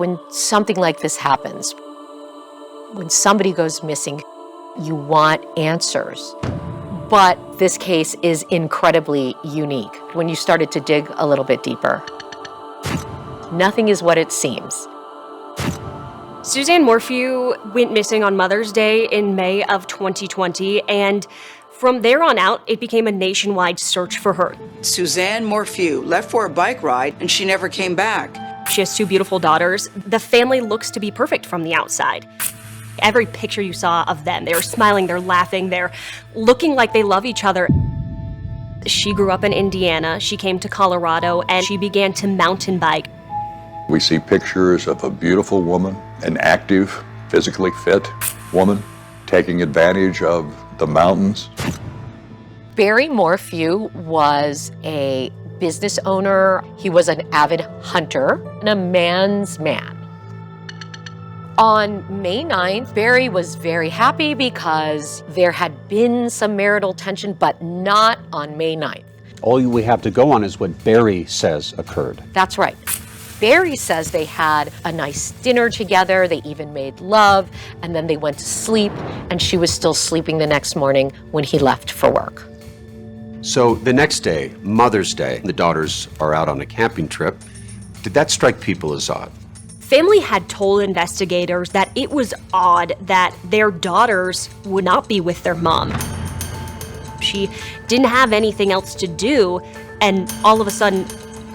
When something like this happens, when somebody goes missing, you want answers. But this case is incredibly unique when you started to dig a little bit deeper. Nothing is what it seems. Suzanne Morphew went missing on Mother's Day in May of 2020, and from there on out, it became a nationwide search for her. Suzanne Morphew left for a bike ride, and she never came back. She has 2 beautiful daughters. The family looks to be perfect from the outside. Every picture you saw of them, they're smiling, they're laughing, they're looking like they love each other. She grew up in Indiana, she came to Colorado, and she began to mountain bike. We see pictures of a beautiful woman, an active, physically fit woman, taking advantage of the mountains. Barry Morphew was a business owner. He was an avid hunter and a man's man. On May 9th, Barry was very happy because there had been some marital tension, but not on May 9th. All we have to go on is what Barry says occurred. That's right. Barry says they had a nice dinner together, they even made love, and then they went to sleep, and she was still sleeping the next morning when he left for work. So the next day, Mother's Day, the daughters are out on a camping trip. Did that strike people as odd? Family had told investigators that it was odd that their daughters would not be with their mom. She didn't have anything else to do, and all of a sudden,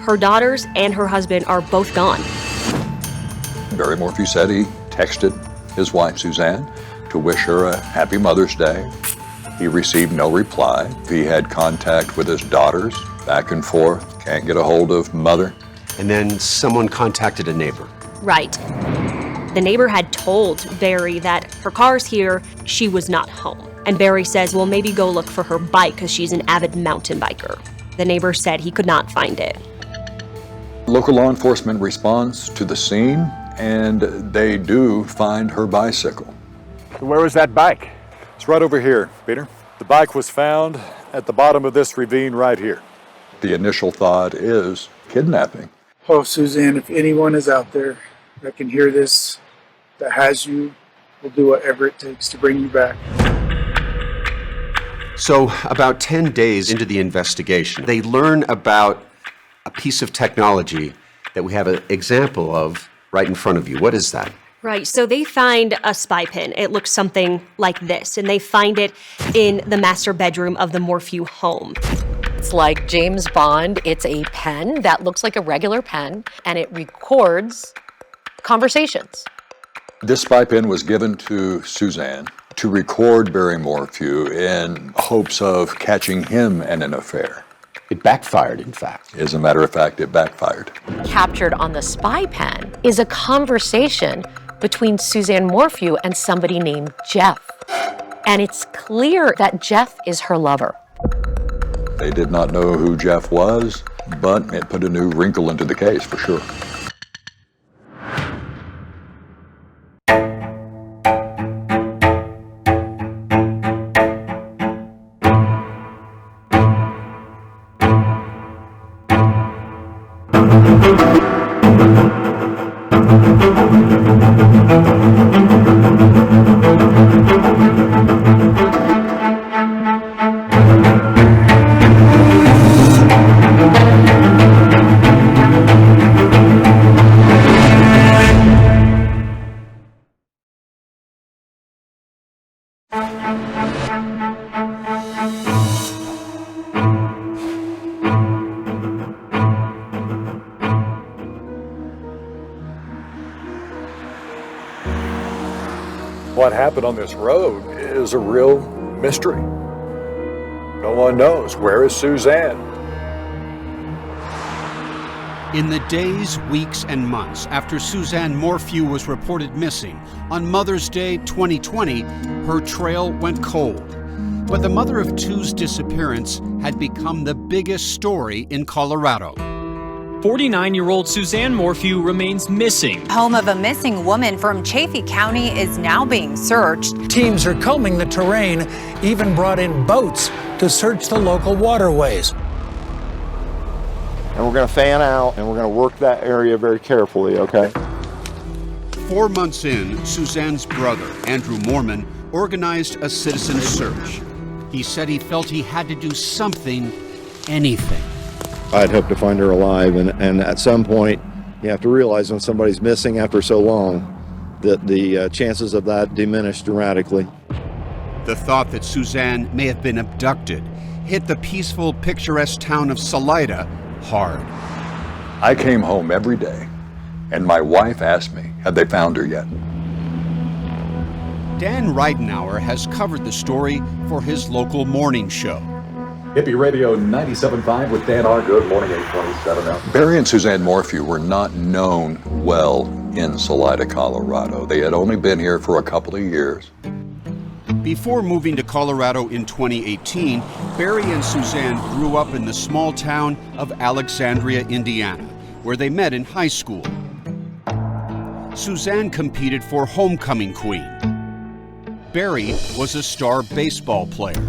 her daughters and her husband are both gone. Barry Morphew said he texted his wife, Suzanne, to wish her a happy Mother's Day. He received no reply. He had contact with his daughters, back and forth, can't get a hold of Mother. And then someone contacted a neighbor. Right. The neighbor had told Barry that her car's here, she was not home. And Barry says, well, maybe go look for her bike because she's an avid mountain biker. The neighbor said he could not find it. Local law enforcement responds to the scene, and they do find her bicycle. Where was that bike? It's right over here, Peter. The bike was found at the bottom of this ravine right here. The initial thought is kidnapping. Oh, Suzanne, if anyone is out there that can hear this, that has you, will do whatever it takes to bring you back. So about 10 days into the investigation, they learn about a piece of technology that we have an example of right in front of you. What is that? Right, so they find a spy pen. It looks something like this, and they find it in the master bedroom of the Morphew home. It's like James Bond. It's a pen that looks like a regular pen, and it records conversations. This spy pen was given to Suzanne to record Barry Morphew in hopes of catching him in an affair. It backfired, in fact. As a matter of fact, it backfired. Captured on the spy pen is a conversation between Suzanne Morphew and somebody named Jeff. And it's clear that Jeff is her lover. They did not know who Jeff was, but it put a new wrinkle into the case for sure. What happened on this road is a real mystery. No one knows. Where is Suzanne? In the days, weeks, and months after Suzanne Morphew was reported missing, on Mother's Day 2020, her trail went cold. But the mother of two's disappearance had become the biggest story in Colorado. 49-year-old Suzanne Morphew remains missing. Home of a missing woman from Chaffee County is now being searched. Teams are combing the terrain, even brought in boats to search the local waterways. And we're going to fan out and we're going to work that area very carefully, okay? 4 months in, Suzanne's brother, Andrew Mormon, organized a citizen search. He said he felt he had to do something, anything. I'd hoped to find her alive, and at some point, you have to realize when somebody's missing after so long that the chances of that diminish dramatically. The thought that Suzanne may have been abducted hit the peaceful, picturesque town of Salida hard. I came home every day, and my wife asked me, had they found her yet? Dan Reidenauer has covered the story for his local morning show. Hippie Radio 97.5 with Dan R. Good morning, 827 now. Barry and Suzanne Morphew were not known well in Salida, Colorado. They had only been here for a couple of years. Before moving to Colorado in 2018, Barry and Suzanne grew up in the small town of Alexandria, Indiana, where they met in high school. Suzanne competed for homecoming queen. Barry was a star baseball player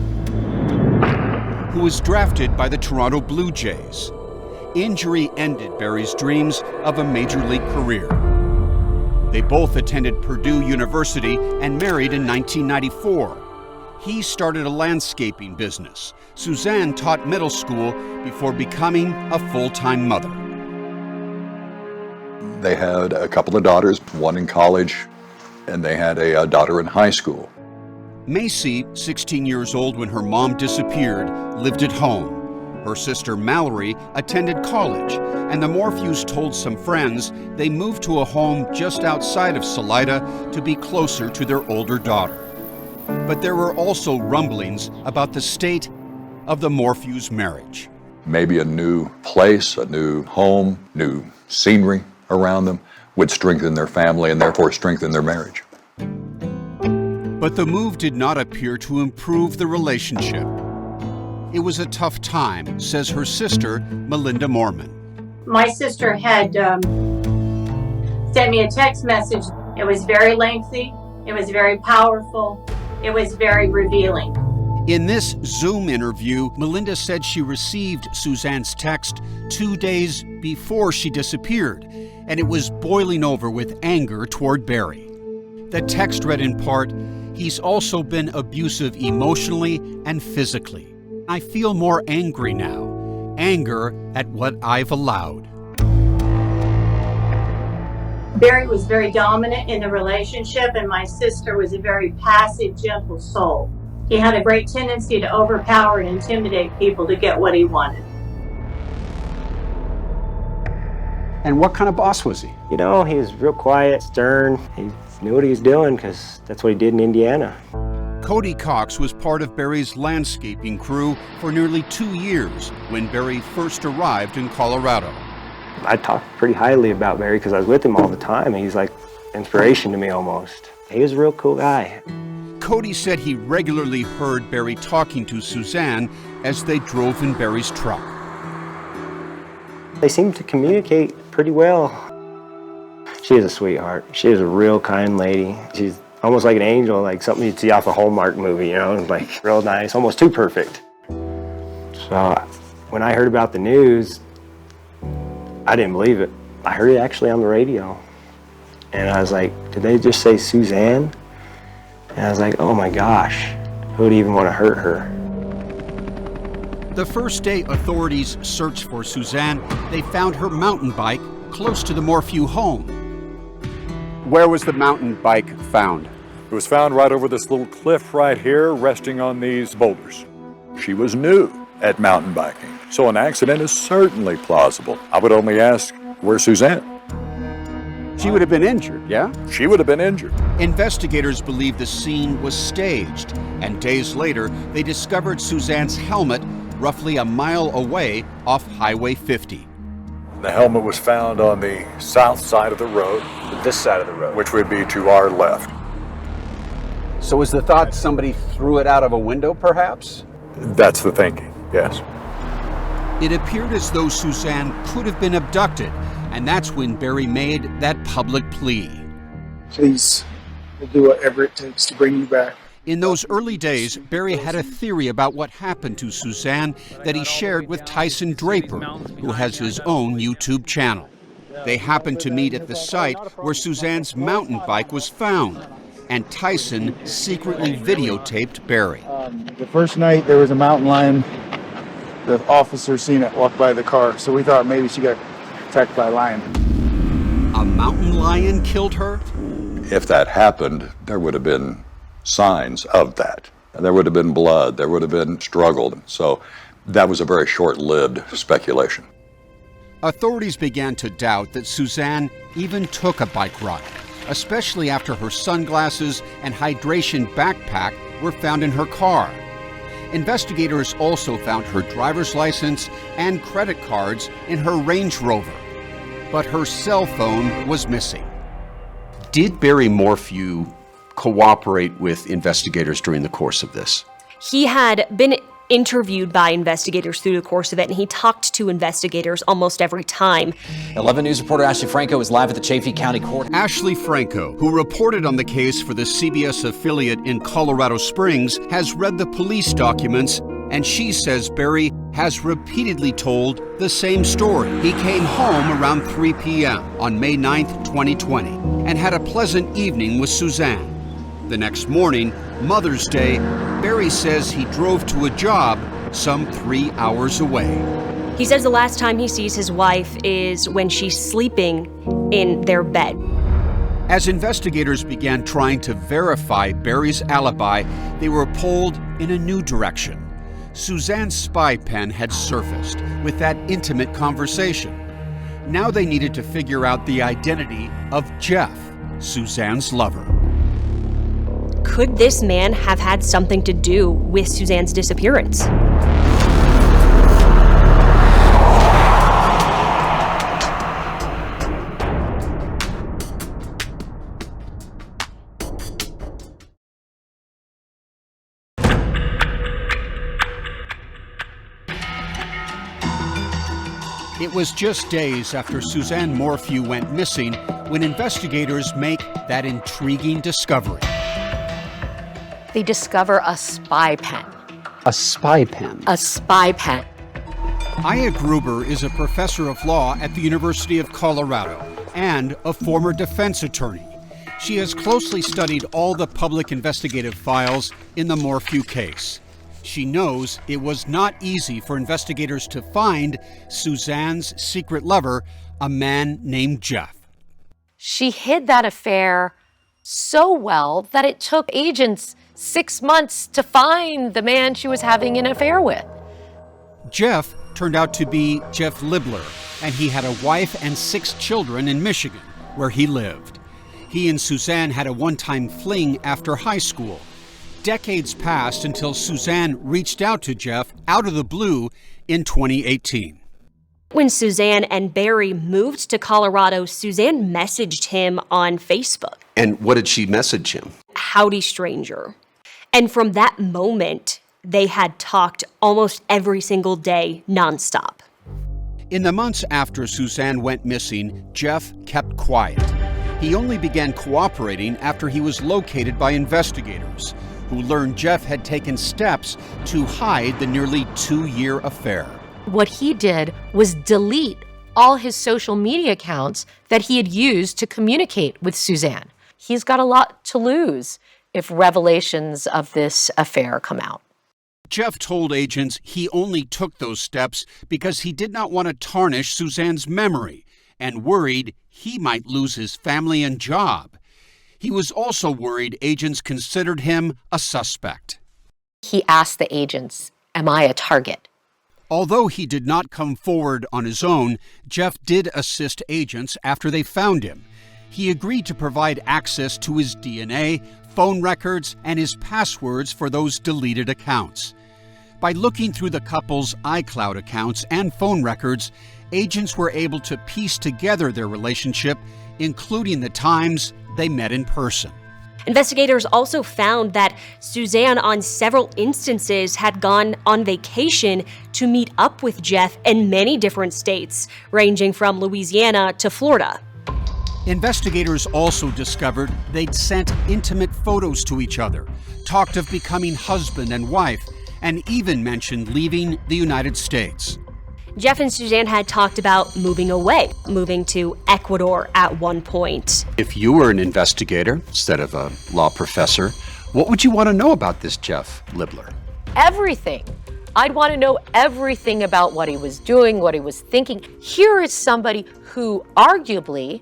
who was drafted by the Toronto Blue Jays. Injury ended Barry's dreams of a major league career. They both attended Purdue University and married in 1994. He started a landscaping business. Suzanne taught middle school before becoming a full-time mother. They had a couple of daughters, one in college, and they had a daughter in high school. Macy, 16 years old when her mom disappeared, lived at home. Her sister Mallory attended college, and the Morphews told some friends they moved to a home just outside of Salida to be closer to their older daughter. But there were also rumblings about the state of the Morphews' marriage. Maybe a new place, a new home, new scenery around them would strengthen their family and therefore strengthen their marriage. But the move did not appear to improve the relationship. It was a tough time, says her sister, Melinda Mormon. My sister had sent me a text message. It was very lengthy. It was very powerful. It was very revealing. In this Zoom interview, Melinda said she received Suzanne's text 2 days before she disappeared, and it was boiling over with anger toward Barry. The text read in part, "He's also been abusive emotionally and physically. I feel more angry now. Anger at what I've allowed." Barry was very dominant in the relationship, and my sister was a very passive, gentle soul. He had a great tendency to overpower and intimidate people to get what he wanted. And what kind of boss was he? You know, he was real quiet, stern. He knew what he was doing because that's what he did in Indiana. Cody Cox was part of Barry's landscaping crew for nearly 2 years when Barry first arrived in Colorado. I talked pretty highly about Barry because I was with him all the time. He's like inspiration to me almost. He was a real cool guy. Cody said he regularly heard Barry talking to Suzanne as they drove in Barry's truck. They seemed to communicate pretty well. She is a sweetheart. She is a real kind lady. She's almost like an angel, like something you'd see off a Hallmark movie, you know, like real nice, almost too perfect. So when I heard about the news, I didn't believe it. I heard it actually on the radio. And I was like, did they just say Suzanne? And I was like, oh my gosh, who would even want to hurt her? The first day authorities searched for Suzanne, they found her mountain bike close to the Morphew home. Where was the mountain bike found? It was found right over this little cliff right here, resting on these boulders. She was new at mountain biking, so an accident is certainly plausible. I would only ask, where's Suzanne? She would have been injured, yeah? She would have been injured. Investigators believe the scene was staged, and days later, they discovered Suzanne's helmet roughly a mile away off Highway 50. The helmet was found on the south side of the road. This side of the road. Which would be to our left. So was the thought somebody threw it out of a window, perhaps? That's the thinking, yes. It appeared as though Suzanne could have been abducted, and that's when Barry made that public plea. Please, we'll do whatever it takes to bring you back. In those early days, Barry had a theory about what happened to Suzanne that he shared with Tyson Draper, who has his own YouTube channel. They happened to meet at the site where Suzanne's mountain bike was found, and Tyson secretly videotaped Barry. The first night there was a mountain lion. The officer seen it walk by the car, so we thought maybe she got attacked by a lion. A mountain lion killed her? If that happened, there would have been signs of that. There would have been blood, there would have been struggle. So that was a very short-lived speculation. Authorities began to doubt that Suzanne even took a bike ride, especially after her sunglasses and hydration backpack were found in her car. Investigators also found her driver's license and credit cards in her Range Rover, but her cell phone was missing. Did Barry Morphew cooperate with investigators during the course of this? He had been interviewed by investigators through the course of it, and he talked to investigators almost every time. 11 News reporter Ashley Franco is live at the Chaffee County Court. Ashley Franco, who reported on the case for the CBS affiliate in Colorado Springs, has read the police documents, and she says Barry has repeatedly told the same story. He came home around 3 p.m. on May 9th, 2020, and had a pleasant evening with Suzanne. The next morning, Mother's Day, Barry says he drove to a job some 3 hours away. He says the last time he sees his wife is when she's sleeping in their bed. As investigators began trying to verify Barry's alibi, they were pulled in a new direction. Suzanne's spy pen had surfaced with that intimate conversation. Now they needed to figure out the identity of Jeff, Suzanne's lover. Could this man have had something to do with Suzanne's disappearance? It was just days after Suzanne Morphew went missing when investigators make that intriguing discovery. They discover a spy pen. A spy pen? A spy pen. Aya Gruber is a professor of law at the University of Colorado and a former defense attorney. She has closely studied all the public investigative files in the Morphew case. She knows it was not easy for investigators to find Suzanne's secret lover, a man named Jeff. She hid that affair so well that it took agents 6 months to find the man she was having an affair with. Jeff turned out to be Jeff Libler, and he had a wife and 6 children in Michigan, where he lived. He and Suzanne had a one-time fling after high school. Decades passed until Suzanne reached out to Jeff out of the blue in 2018. When Suzanne and Barry moved to Colorado, Suzanne messaged him on Facebook. And what did she message him? Howdy, stranger. And from that moment, they had talked almost every single day, nonstop. In the months after Suzanne went missing, Jeff kept quiet. He only began cooperating after he was located by investigators, who learned Jeff had taken steps to hide the nearly 2-year affair. What he did was delete all his social media accounts that he had used to communicate with Suzanne. He's got a lot to lose if revelations of this affair come out. Jeff told agents he only took those steps because he did not want to tarnish Suzanne's memory and worried he might lose his family and job. He was also worried agents considered him a suspect. He asked the agents, "Am I a target?" Although he did not come forward on his own, Jeff did assist agents after they found him. He agreed to provide access to his DNA, phone records, and his passwords for those deleted accounts. By looking through the couple's iCloud accounts and phone records, agents were able to piece together their relationship, including the times they met in person. Investigators also found that Suzanne, on several instances, had gone on vacation to meet up with Jeff in many different states, ranging from Louisiana to Florida. Investigators also discovered they'd sent intimate photos to each other, talked of becoming husband and wife, and even mentioned leaving the United States. Jeff and Suzanne had talked about moving away, moving to Ecuador at one point. If you were an investigator instead of a law professor, what would you want to know about this Jeff Libler? Everything. I'd want to know everything about what he was doing, what he was thinking. Here is somebody who arguably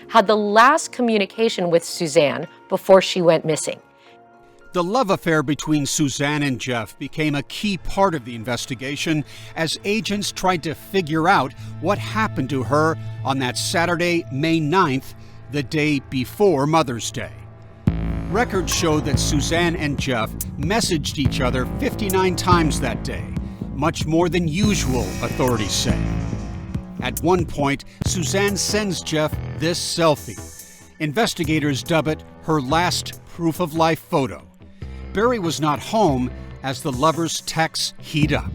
had the last communication with Suzanne before she went missing. The love affair between Suzanne and Jeff became a key part of the investigation as agents tried to figure out what happened to her on that Saturday, May 9th, the day before Mother's Day. Records show that Suzanne and Jeff messaged each other 59 times that day, much more than usual, authorities say. At one point, Suzanne sends Jeff this selfie. Investigators dub it her last proof of life photo. Barry was not home as the lovers' texts heat up.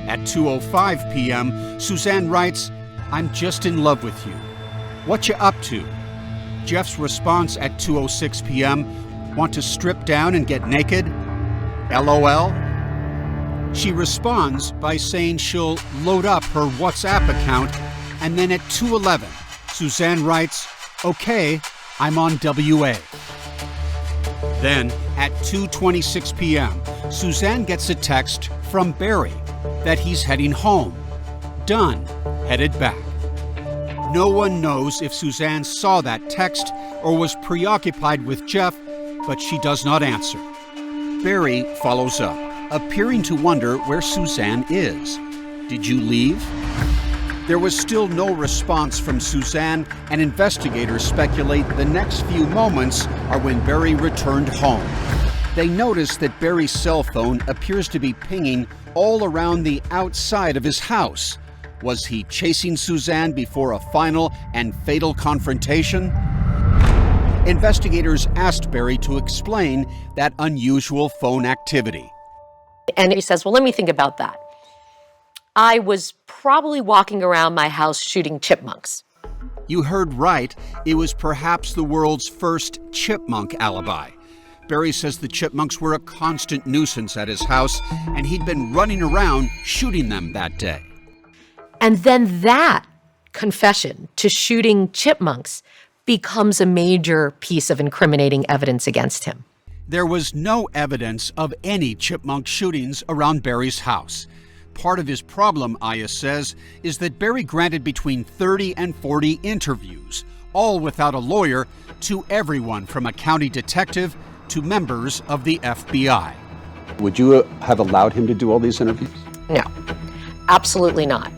At 2:05 p.m., Suzanne writes, "I'm just in love with you. What you up to?" Jeff's response at 2:06 p.m., "Want to strip down and get naked? LOL." She responds by saying she'll load up her WhatsApp account, and then at 2:11, Suzanne writes, "Okay, I'm on WA." Then, at 2:26 p.m., Suzanne gets a text from Barry that he's heading home. Done, headed back. No one knows if Suzanne saw that text or was preoccupied with Jeff, but she does not answer. Barry follows up, appearing to wonder where Suzanne is. "Did you leave?" There was still no response from Suzanne, and investigators speculate the next few moments are when Barry returned home. They notice that Barry's cell phone appears to be pinging all around the outside of his house. Was he chasing Suzanne before a final and fatal confrontation? Investigators asked Barry to explain that unusual phone activity. And he says, "Well, let me think about that. I was probably walking around my house shooting chipmunks." You heard right. It was perhaps the world's first chipmunk alibi. Barry says the chipmunks were a constant nuisance at his house, and he'd been running around shooting them that day. And then that confession to shooting chipmunks becomes a major piece of incriminating evidence against him. There was no evidence of any chipmunk shootings around Barry's house. Part of his problem, Aya says, is that Barry granted between 30 and 40 interviews, all without a lawyer, to everyone from a county detective to members of the FBI. Would you have allowed him to do all these interviews? No, absolutely not.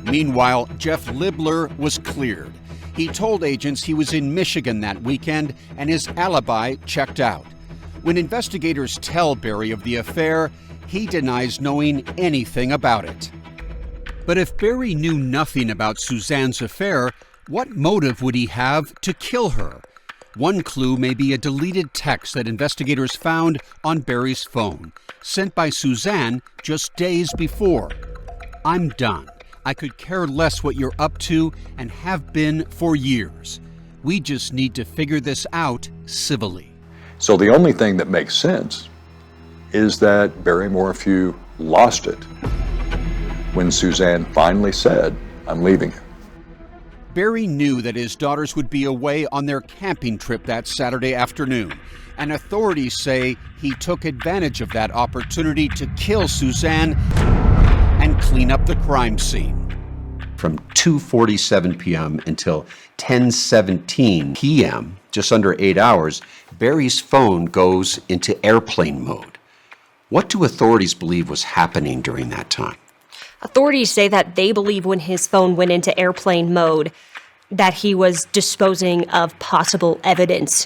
Meanwhile, Jeff Libler was cleared. He told agents he was in Michigan that weekend and his alibi checked out. When investigators tell Barry of the affair, he denies knowing anything about it. But if Barry knew nothing about Suzanne's affair, what motive would he have to kill her? One clue may be a deleted text that investigators found on Barry's phone, sent by Suzanne just days before. "I'm done. I could care less what you're up to and have been for years. We just need to figure this out civilly." So the only thing that makes sense is that Barry Morphew lost it when Suzanne finally said, "I'm leaving you." Barry knew that his daughters would be away on their camping trip that Saturday afternoon, and authorities say he took advantage of that opportunity to kill Suzanne and clean up the crime scene. From 2:47 p.m. until 10:17 p.m., just under 8 hours, Barry's phone goes into airplane mode. What do authorities believe was happening during that time? Authorities say that they believe when his phone went into airplane mode that he was disposing of possible evidence.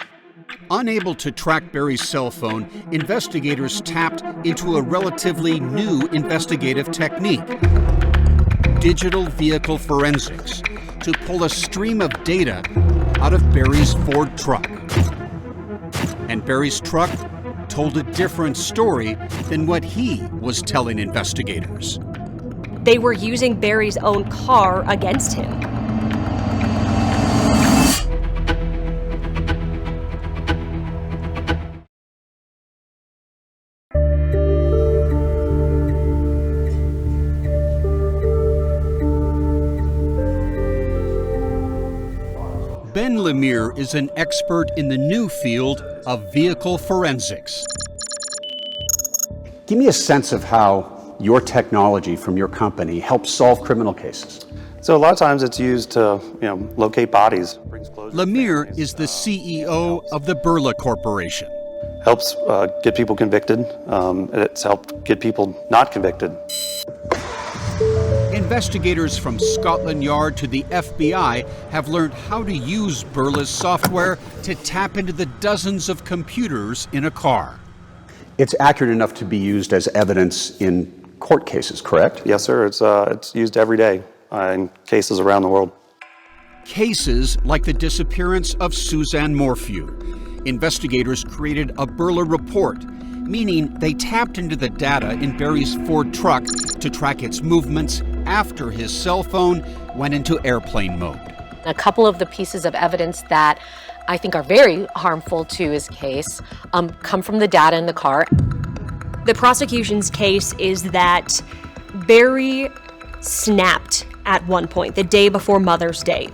Unable to track Barry's cell phone, investigators tapped into a relatively new investigative technique: digital vehicle forensics, to pull a stream of data out of Barry's Ford truck. And Barry's truck told a different story than what he was telling investigators. They were using Barry's own car against him. Ben Lemire is an expert in the new field of vehicle forensics. Give me a sense of how your technology from your company helps solve criminal cases. So a lot of times it's used to, locate bodies. Lemire is the CEO of the Burla Corporation. Helps get people convicted. It's helped get people not convicted. Investigators from Scotland Yard to the FBI have learned how to use Burla's software to tap into the dozens of computers in a car. It's accurate enough to be used as evidence in court cases, correct? Yes, sir. It's used every day in cases around the world. Cases like the disappearance of Suzanne Morphew. Investigators created a Burla report, meaning they tapped into the data in Barry's Ford truck to track its movements after his cell phone went into airplane mode. A couple of the pieces of evidence that I think are very harmful to his case come from the data in the car. The prosecution's case is that Barry snapped at one point, the day before Mother's Day.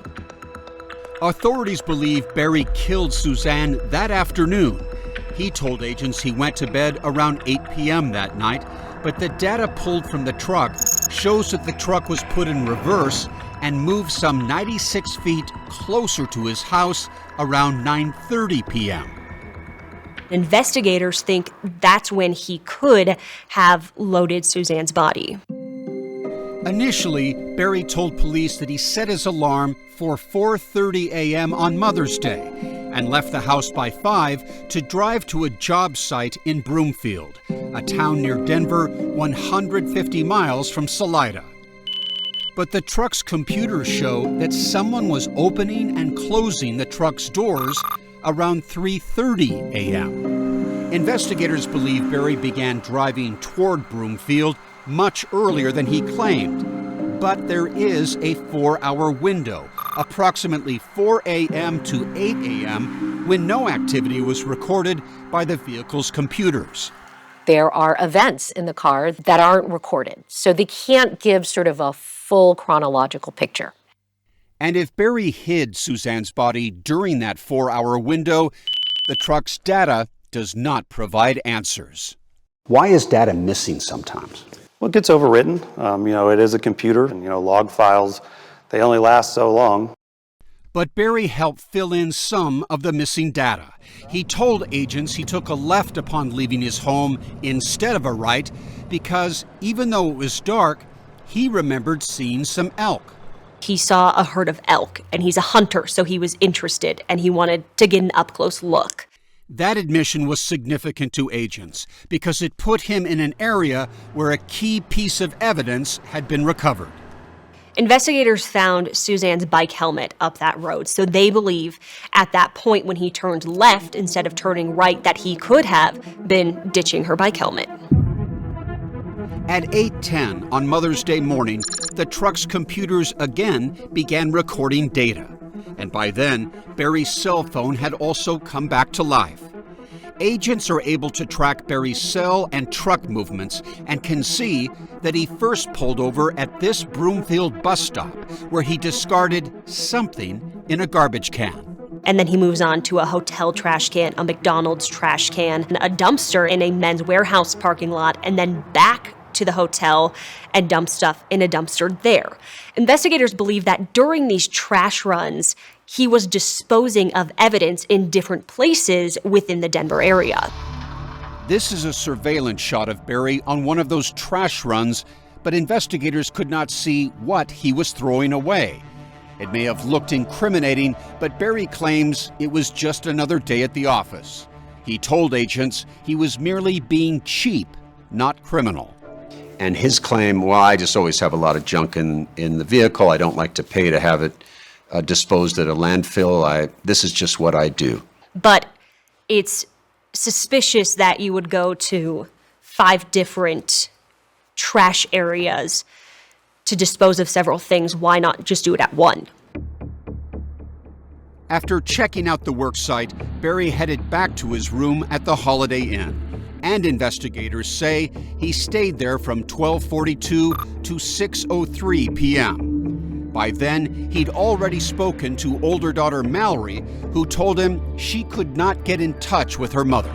Authorities believe Barry killed Suzanne that afternoon. He told agents he went to bed around 8 p.m. that night, but the data pulled from the truck shows that the truck was put in reverse and moved some 96 feet closer to his house around 9:30 p.m. Investigators think that's when he could have loaded Suzanne's body. Initially, Barry told police that he set his alarm for 4:30 a.m. on Mother's Day and left the house by 5 to drive to a job site in Broomfield, a town near Denver 150 miles from Salida. But the truck's computers show that someone was opening and closing the truck's doors around 3:30 a.m. Investigators believe Barry began driving toward Broomfield much earlier than he claimed. But there is a 4-hour window, approximately 4 a.m. to 8 a.m., when no activity was recorded by the vehicle's computers. There are events in the car that aren't recorded, so they can't give sort of a full chronological picture. And if Barry hid Suzanne's body during that 4-hour window, the truck's data does not provide answers. Why is data missing sometimes? Well, it gets overwritten. It is a computer, and, log files, they only last so long. But Barry helped fill in some of the missing data. He told agents he took a left upon leaving his home instead of a right because even though it was dark, he remembered seeing some elk. He saw a herd of elk, and he's a hunter, so he was interested, and he wanted to get an up-close look. That admission was significant to agents because it put him in an area where a key piece of evidence had been recovered. Investigators found Suzanne's bike helmet up that road, so they believe at that point when he turned left instead of turning right that he could have been ditching her bike helmet. At 8:10 on Mother's Day morning, the truck's computers again began recording data. And by then, Barry's cell phone had also come back to life. Agents are able to track Barry's cell and truck movements and can see that he first pulled over at this Broomfield bus stop where he discarded something in a garbage can. And then he moves on to a hotel trash can, a McDonald's trash can, a dumpster in a men's warehouse parking lot, and then back to the hotel and dump stuff in a dumpster there. Investigators believe that during these trash runs, he was disposing of evidence in different places within the Denver area. This is a surveillance shot of Barry on one of those trash runs, but investigators could not see what he was throwing away. It may have looked incriminating, but Barry claims it was just another day at the office. He told agents he was merely being cheap, not criminal. And his claim, well, I just always have a lot of junk in the vehicle. I don't like to pay to have it disposed at a landfill. This is just what I do. But it's suspicious that you would go to 5 different trash areas to dispose of several things. Why not just do it at one? After checking out the work site, Barry headed back to his room at the Holiday Inn. And investigators say he stayed there from 12:42 to 6:03 p.m. By then, he'd already spoken to older daughter Mallory, who told him she could not get in touch with her mother.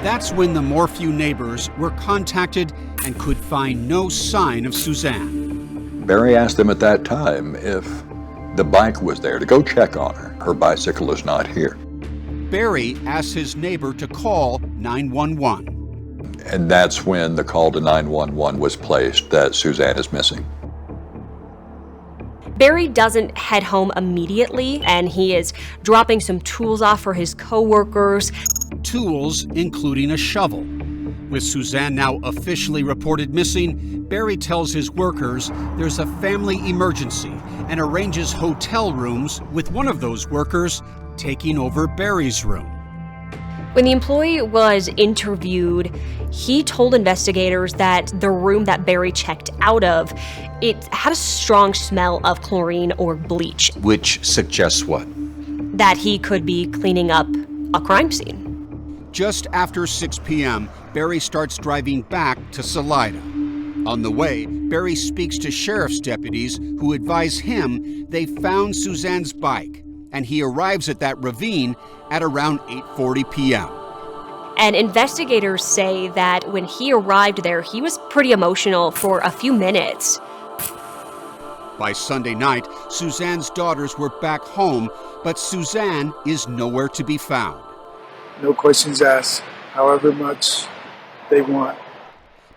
That's when the Morphew neighbors were contacted and could find no sign of Suzanne. Barry asked them at that time if the bike was there to go check on her. Her bicycle is not here. Barry asked his neighbor to call 911. And that's when the call to 911 was placed that Suzanne is missing. Barry doesn't head home immediately, and he is dropping some tools off for his co-workers. Tools including a shovel. With Suzanne now officially reported missing, Barry tells his workers there's a family emergency and arranges hotel rooms with one of those workers taking over Barry's room. When the employee was interviewed, he told investigators that the room that Barry checked out of, it had a strong smell of chlorine or bleach. Which suggests what? That he could be cleaning up a crime scene. Just after 6 p.m., Barry starts driving back to Salida. On the way, Barry speaks to sheriff's deputies who advise him they found Suzanne's bike, and he arrives at that ravine at around 8:40 p.m. And investigators say that when he arrived there, he was pretty emotional for a few minutes. By Sunday night, Suzanne's daughters were back home, but Suzanne is nowhere to be found. No questions asked, however much they want.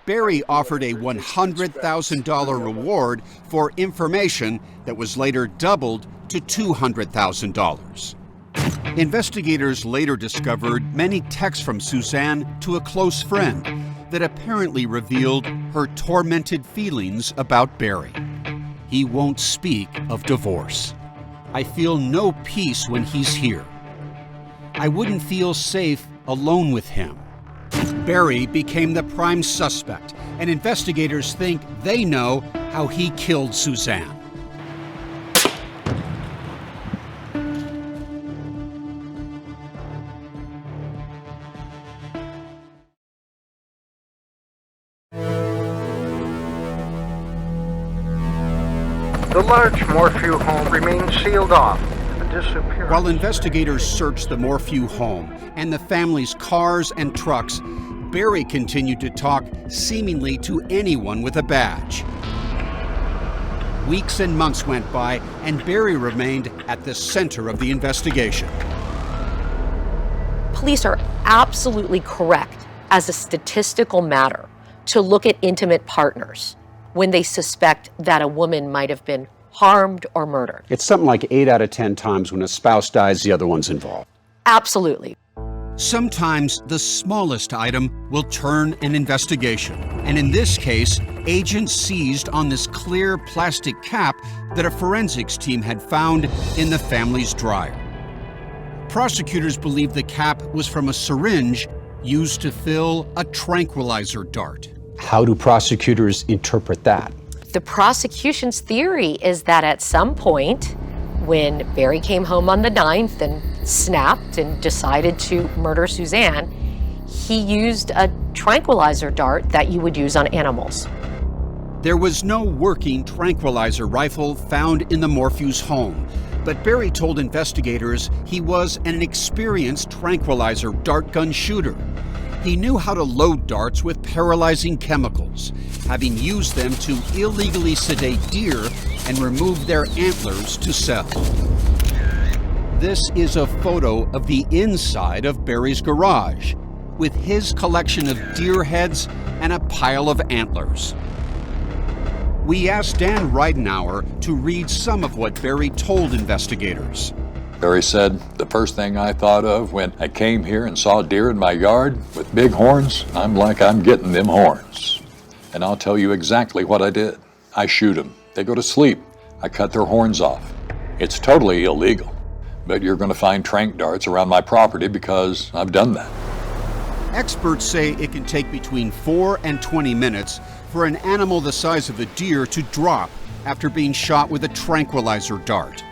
Barry offered a $100,000 reward for information that was later doubled to $200,000. Investigators later discovered many texts from Suzanne to a close friend that apparently revealed her tormented feelings about Barry. He won't speak of divorce. I feel no peace when he's here. I wouldn't feel safe alone with him. Barry became the prime suspect, and investigators think they know how he killed Suzanne. The large Morphew home remains sealed off. While investigators searched the Morphew home and the family's cars and trucks, Barry continued to talk seemingly to anyone with a badge. Weeks and months went by, and Barry remained at the center of the investigation. Police are absolutely correct, as a statistical matter, to look at intimate partners when they suspect that a woman might have been harmed or murdered. It's something like 8 out of 10 times when a spouse dies, the other one's involved. Absolutely. Sometimes the smallest item will turn an investigation. And in this case, agents seized on this clear plastic cap that a forensics team had found in the family's dryer. Prosecutors believe the cap was from a syringe used to fill a tranquilizer dart. How do prosecutors interpret that? The prosecution's theory is that at some point, when Barry came home on the 9th and snapped and decided to murder Suzanne, he used a tranquilizer dart that you would use on animals. There was no working tranquilizer rifle found in the Morphew's home, but Barry told investigators he was an experienced tranquilizer dart gun shooter. He knew how to load darts with paralyzing chemicals, having used them to illegally sedate deer and remove their antlers to sell. This is a photo of the inside of Barry's garage, with his collection of deer heads and a pile of antlers. We asked Dan Reidenauer to read some of what Barry told investigators. Barry said, the first thing I thought of when I came here and saw deer in my yard with big horns, I'm getting them horns. And I'll tell you exactly what I did. I shoot them. They go to sleep. I cut their horns off. It's totally illegal, but you're going to find tranq darts around my property because I've done that. Experts say it can take between 4 and 20 minutes for an animal the size of a deer to drop after being shot with a tranquilizer dart.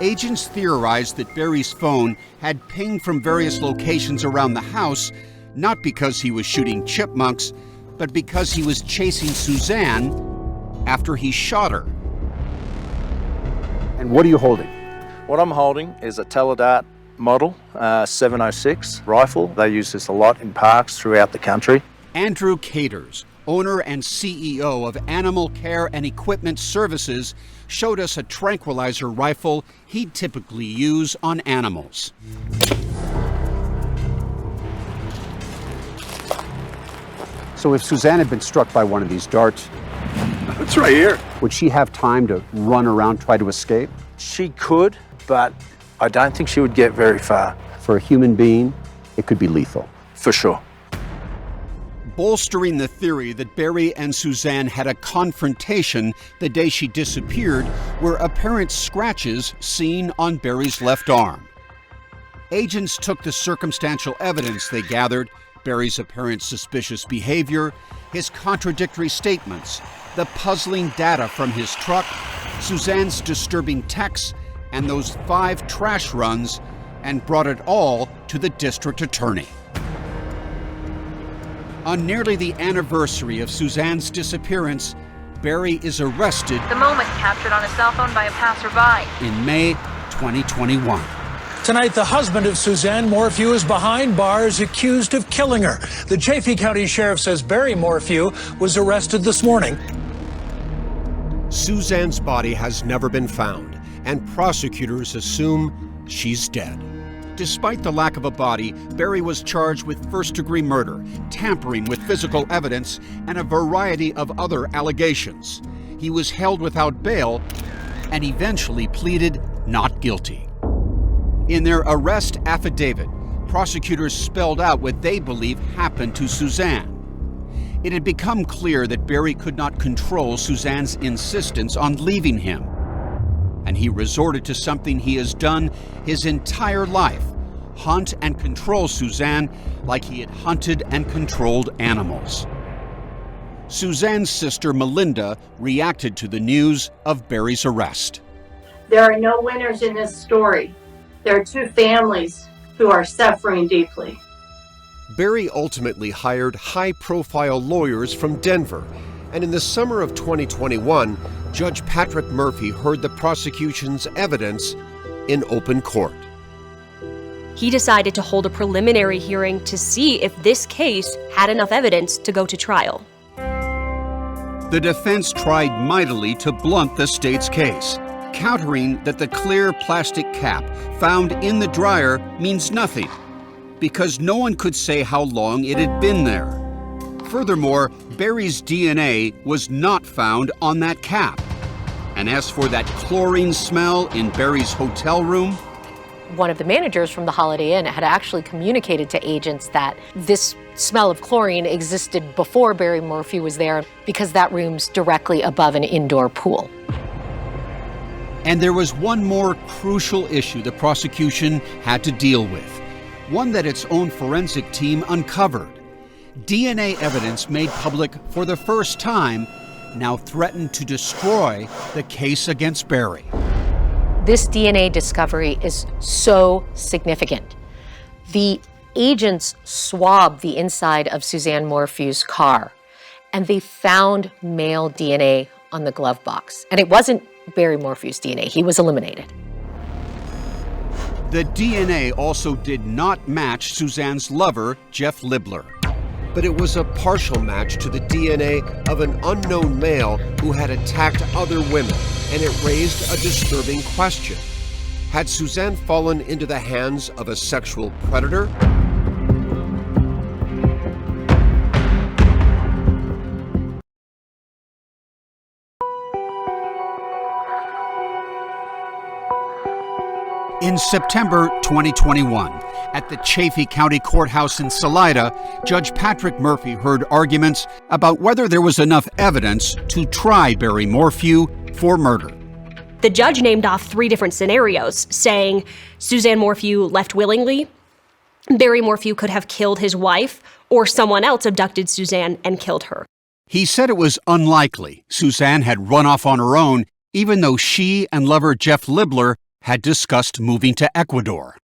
Agents theorized that Barry's phone had pinged from various locations around the house, not because he was shooting chipmunks, but because he was chasing Suzanne after he shot her. And what are you holding? What I'm holding is a Teledart model 706 rifle. They use this a lot in parks throughout the country. Andrew Caters, owner and CEO of Animal Care and Equipment Services, showed us a tranquilizer rifle he'd typically use on animals. So if Suzanne had been struck by one of these darts, It's right here. would she have time to run around, try to escape? She could, but I don't think she would get very far. For a human being, it could be lethal. For sure. Bolstering the theory that Barry and Suzanne had a confrontation the day she disappeared were apparent scratches seen on Barry's left arm. Agents took the circumstantial evidence they gathered, Barry's apparent suspicious behavior, his contradictory statements, the puzzling data from his truck, Suzanne's disturbing texts, and those 5 trash runs, and brought it all to the district attorney. On nearly the anniversary of Suzanne's disappearance, Barry is arrested. The moment captured on a cell phone by a passerby. In May 2021. Tonight, the husband of Suzanne Morphew is behind bars accused of killing her. The Chaffee County Sheriff says Barry Morphew was arrested this morning. Suzanne's body has never been found, and prosecutors assume she's dead. Despite the lack of a body, Barry was charged with first-degree murder, tampering with physical evidence, and a variety of other allegations. He was held without bail and eventually pleaded not guilty. In their arrest affidavit, prosecutors spelled out what they believe happened to Suzanne. It had become clear that Barry could not control Suzanne's insistence on leaving him, and he resorted to something he has done his entire life: hunt and control Suzanne like he had hunted and controlled animals. Suzanne's sister Melinda reacted to the news of Barry's arrest. There are no winners in this story. There are 2 families who are suffering deeply. Barry ultimately hired high-profile lawyers from Denver, and in the summer of 2021, Judge Patrick Murphy heard the prosecution's evidence in open court. He decided to hold a preliminary hearing to see if this case had enough evidence to go to trial. The defense tried mightily to blunt the state's case, countering that the clear plastic cap found in the dryer means nothing, because no one could say how long it had been there. Furthermore, Barry's DNA was not found on that cap. And as for that chlorine smell in Barry's hotel room, One of the managers from the Holiday Inn had actually communicated to agents that this smell of chlorine existed before Barry Morphew was there because that room's directly above an indoor pool. And there was one more crucial issue the prosecution had to deal with, one that its own forensic team uncovered. DNA evidence made public for the first time now threatened to destroy the case against Barry. This DNA discovery is so significant. The agents swabbed the inside of Suzanne Morphew's car, and they found male DNA on the glove box. And it wasn't Barry Morphew's DNA. He was eliminated. The DNA also did not match Suzanne's lover, Jeff Libler. But it was a partial match to the DNA of an unknown male who had attacked other women, and it raised a disturbing question. Had Suzanne fallen into the hands of a sexual predator? In September 2021, at the Chaffee County Courthouse in Salida, Judge Patrick Murphy heard arguments about whether there was enough evidence to try Barry Morphew for murder. The judge named off 3 different scenarios, saying Suzanne Morphew left willingly, Barry Morphew could have killed his wife, or someone else abducted Suzanne and killed her. He said it was unlikely Suzanne had run off on her own, even though she and lover Jeff Libler had discussed moving to Ecuador.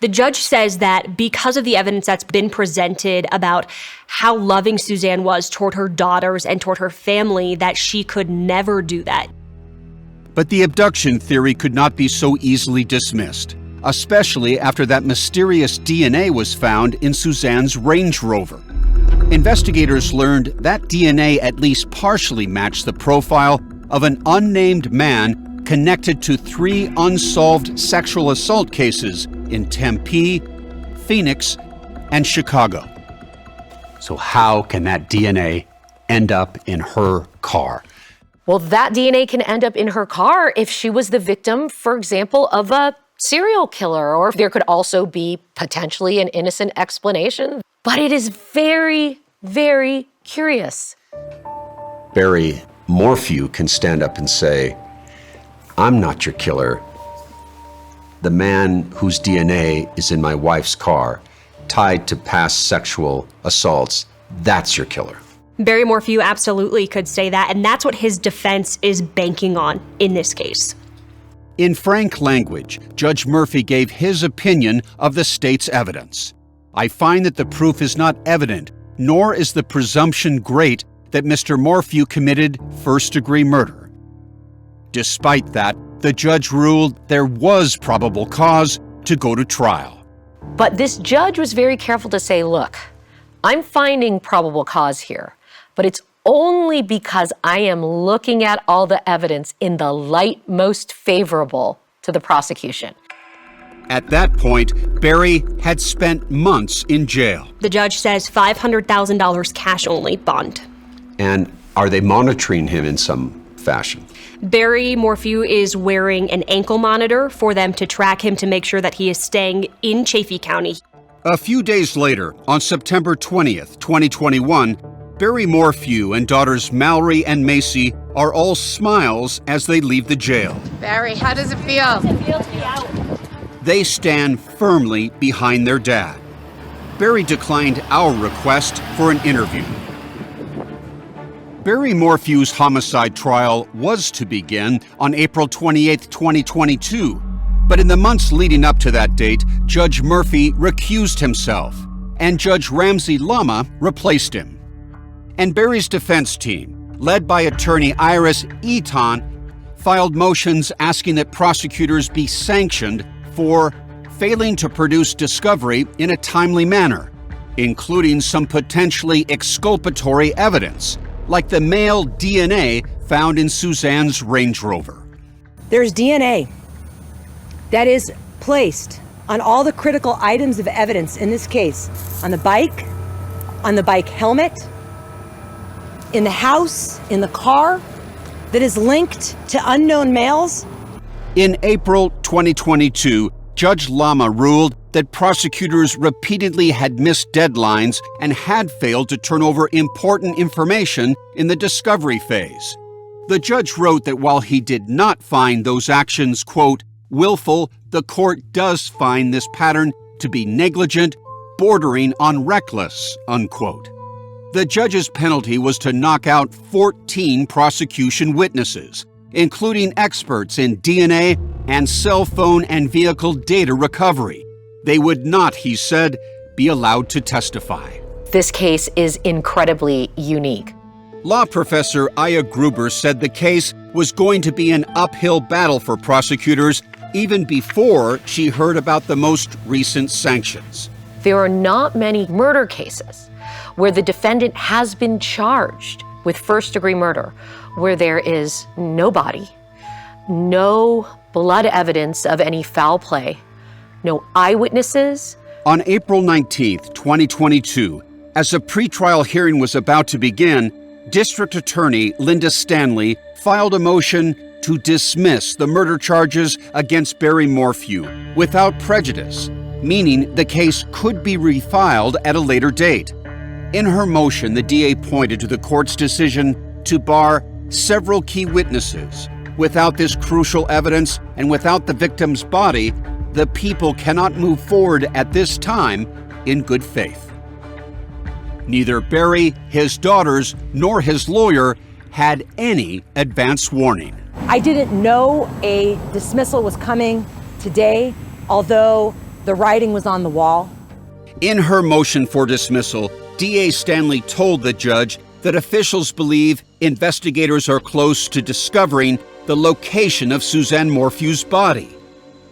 The judge says that because of the evidence that's been presented about how loving Suzanne was toward her daughters and toward her family, that she could never do that. But the abduction theory could not be so easily dismissed, especially after that mysterious DNA was found in Suzanne's Range Rover. Investigators learned that DNA at least partially matched the profile of an unnamed man connected to 3 unsolved sexual assault cases in Tempe, Phoenix, and Chicago. So how can that DNA end up in her car? Well, that DNA can end up in her car if she was the victim, for example, of a serial killer, or there could also be potentially an innocent explanation. But it is very, very curious. Barry Morphew can stand up and say, I'm not your killer. The man whose DNA is in my wife's car, tied to past sexual assaults, that's your killer. Barry Morphew absolutely could say that, and that's what his defense is banking on in this case. In frank language, Judge Murphy gave his opinion of the state's evidence. I find that the proof is not evident, nor is the presumption great that Mr. Morphew committed first-degree murder. Despite that, the judge ruled there was probable cause to go to trial. But this judge was very careful to say, look, I'm finding probable cause here, but it's only because I am looking at all the evidence in the light most favorable to the prosecution. At that point, Barry had spent months in jail. The judge says $500,000 cash only bond. And are they monitoring him in some fashion? Barry Morphew is wearing an ankle monitor for them to track him to make sure that he is staying in Chaffee County. A few days later, on September 20th, 2021, Barry Morphew and daughters Mallory and Macy are all smiles as they leave the jail. Barry, how does it feel? How does it feel to be out? They stand firmly behind their dad. Barry declined our request for an interview. Barry Morphew's homicide trial was to begin on April 28, 2022. But in the months leading up to that date, Judge Murphy recused himself, and Judge Ramsey Lama replaced him. And Barry's defense team, led by attorney Iris Eaton, filed motions asking that prosecutors be sanctioned for failing to produce discovery in a timely manner, including some potentially exculpatory evidence, like the male DNA found in Suzanne's Range Rover. There's DNA that is placed on all the critical items of evidence in this case, on the bike helmet, in the house, in the car, that is linked to unknown males. In April 2022, Judge Lama ruled that prosecutors repeatedly had missed deadlines and had failed to turn over important information in the discovery phase. The judge wrote that while he did not find those actions, quote, willful, the court does find this pattern to be negligent, bordering on reckless, unquote. The judge's penalty was to knock out 14 prosecution witnesses, including experts in DNA and cell phone and vehicle data recovery. They would not, he said, be allowed to testify. This case is incredibly unique. Law professor Aya Gruber said the case was going to be an uphill battle for prosecutors even before she heard about the most recent sanctions. There are not many murder cases where the defendant has been charged with first-degree murder, where there is no body, no blood evidence of any foul play, no eyewitnesses. On April 19th, 2022, as a pretrial hearing was about to begin, District Attorney Linda Stanley filed a motion to dismiss the murder charges against Barry Morphew without prejudice, meaning the case could be refiled at a later date. In her motion, the DA pointed to the court's decision to bar several key witnesses. Without this crucial evidence and without the victim's body, the people cannot move forward at this time in good faith. Neither Barry, his daughters, nor his lawyer had any advance warning. I didn't know a dismissal was coming today, although the writing was on the wall. In her motion for dismissal, DA Stanley told the judge that officials believe investigators are close to discovering the location of Suzanne Morphew's body.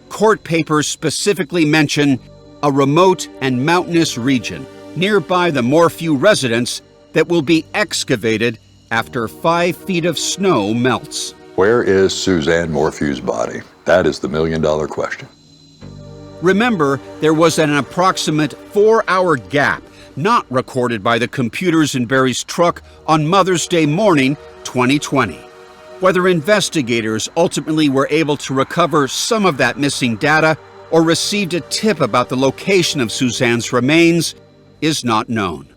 Court papers specifically mention a remote and mountainous region nearby the Morphew residence that will be excavated after 5 feet of snow melts. Where is Suzanne Morphew's body? That is the million-dollar question. Remember, there was an approximate 4-hour gap not recorded by the computers in Barry's truck on Mother's Day morning, 2020. Whether investigators ultimately were able to recover some of that missing data or received a tip about the location of Suzanne's remains is not known.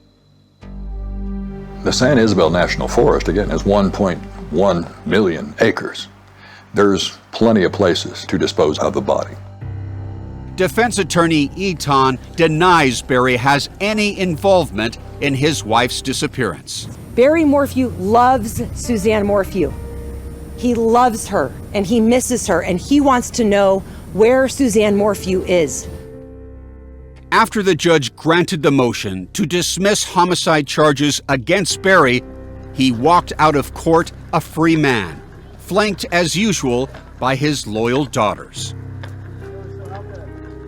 The San Isabel National Forest, again, is 1.1 million acres. There's plenty of places to dispose of the body. Defense attorney Eaton denies Barry has any involvement in his wife's disappearance. Barry Morphew loves Suzanne Morphew. He loves her and he misses her and he wants to know where Suzanne Morphew is. After the judge granted the motion to dismiss homicide charges against Barry, he walked out of court a free man, flanked as usual by his loyal daughters.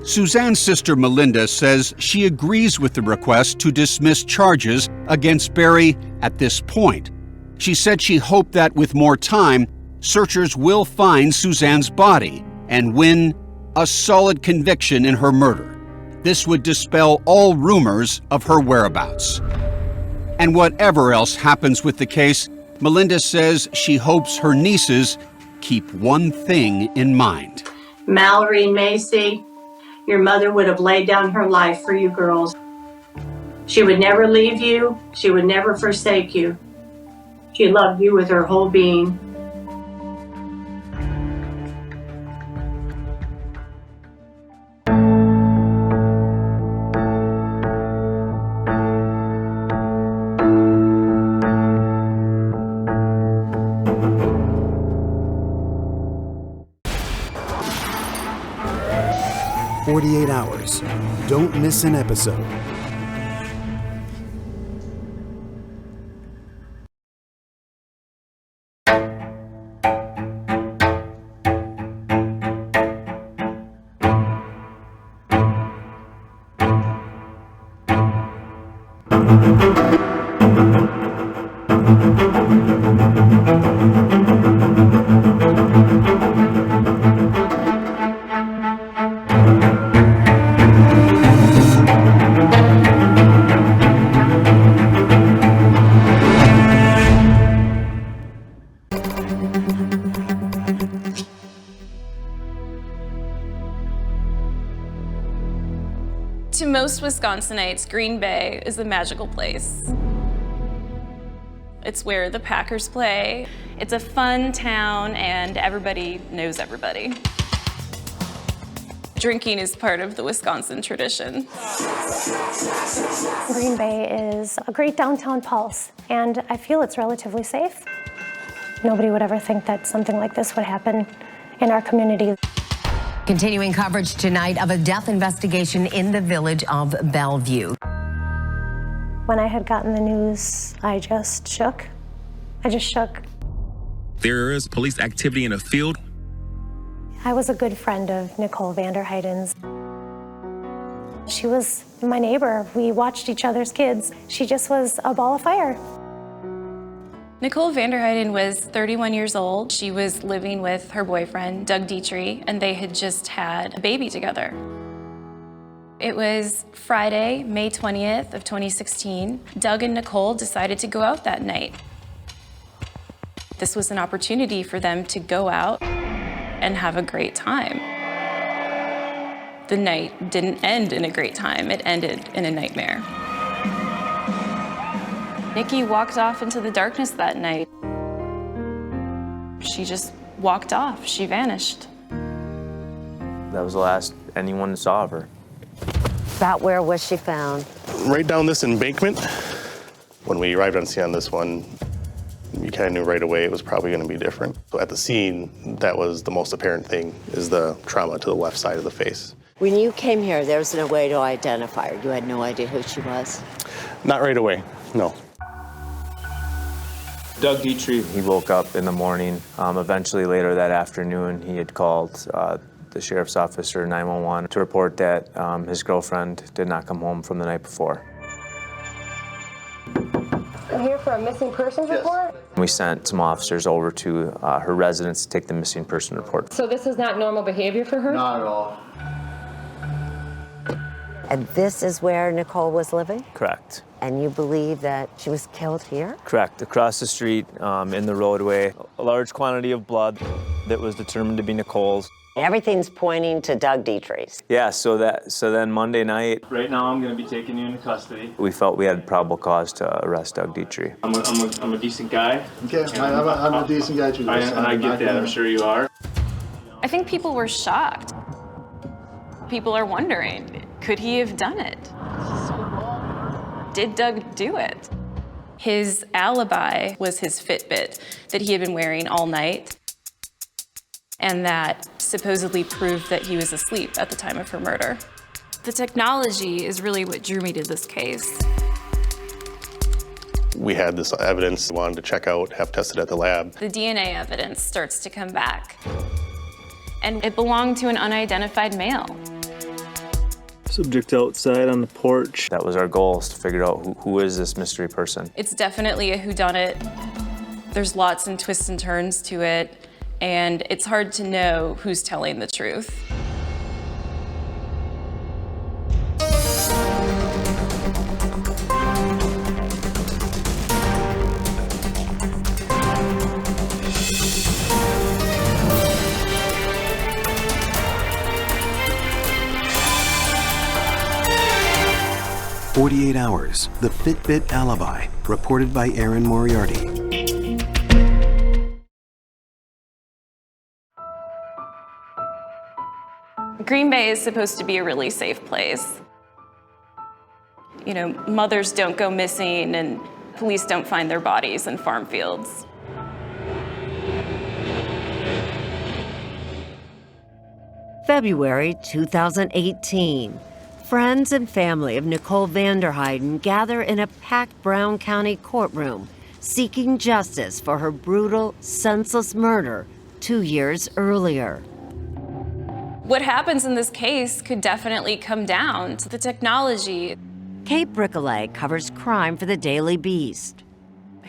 Suzanne's sister Melinda says she agrees with the request to dismiss charges against Barry at this point. She said she hoped that with more time, searchers will find Suzanne's body and win a solid conviction in her murder. This would dispel all rumors of her whereabouts. And whatever else happens with the case, Melinda says she hopes her nieces keep one thing in mind. Mallory and Macy, your mother would have laid down her life for you girls. She would never leave you. She would never forsake you. She loved you with her whole being. Hours. Don't miss an episode. To most Wisconsinites, Green Bay is a magical place. It's where the Packers play. It's a fun town and everybody knows everybody. Drinking is part of the Wisconsin tradition. Green Bay is a great downtown pulse, and I feel it's relatively safe. Nobody would ever think that something like this would happen in our community. Continuing coverage tonight of a death investigation in the village of Bellevue. When I had gotten the news, I just shook. I just shook. There is police activity in a field. I was a good friend of Nicole Vanderheiden's. She was my neighbor. We watched each other's kids. She just was a ball of fire. Nicole Vanderheiden was 31 years old. She was living with her boyfriend, Doug Dietrich, and they had just had a baby together. It was Friday, May 20th of 2016. Doug and Nicole decided to go out that night. This was an opportunity for them to go out and have a great time. The night didn't end in a great time. It ended in a nightmare. Nikki walked off into the darkness that night. She just walked off. She vanished. That was the last anyone saw of her. About where was she found? Right down this embankment. When we arrived on scene on this one, we kind of knew right away it was probably going to be different. So at the scene, that was the most apparent thing, is the trauma to the left side of the face. When you came here, there was no way to identify her. You had no idea who she was? Not right away, no. Doug Dietrich, he woke up in the morning. Eventually later that afternoon, he had called the sheriff's office or 911 to report that his girlfriend did not come home from the night before. I'm here for a missing persons report. We sent some officers over to her residence to take the missing person report. So this is not normal behavior for her? Not at all. And this is where Nicole was living? Correct. And you believe that she was killed here? Correct. Across the street, in the roadway, a large quantity of blood that was determined to be Nicole's. Everything's pointing to Doug Dietrich's. Yeah, so then Monday night. Right now, I'm going to be taking you into custody. We felt we had probable cause to arrest Doug Dietrich. I'm a decent guy. Okay, I'm a decent guy too. And I get that, I'm sure you are. I think people were shocked. People are wondering, could he have done it? Did Doug do it? His alibi was his Fitbit that he had been wearing all night, and that supposedly proved that he was asleep at the time of her murder. The technology is really what drew me to this case. We had this evidence we wanted to check out, have tested at the lab. The DNA evidence starts to come back, and it belonged to an unidentified male. Subject outside on the porch. That was our goal, is to figure out who is this mystery person. It's definitely a whodunit. There's lots and twists and turns to it, and it's hard to know who's telling the truth. "48 Hours, the Fitbit Alibi," reported by Aaron Moriarty. Green Bay is supposed to be a really safe place. You know, mothers don't go missing and police don't find their bodies in farm fields. February 2018. Friends and family of Nicole Vanderheiden gather in a packed Brown County courtroom, seeking justice for her brutal, senseless murder 2 years earlier. What happens in this case could definitely come down to the technology. Kate Bricollet covers crime for the Daily Beast.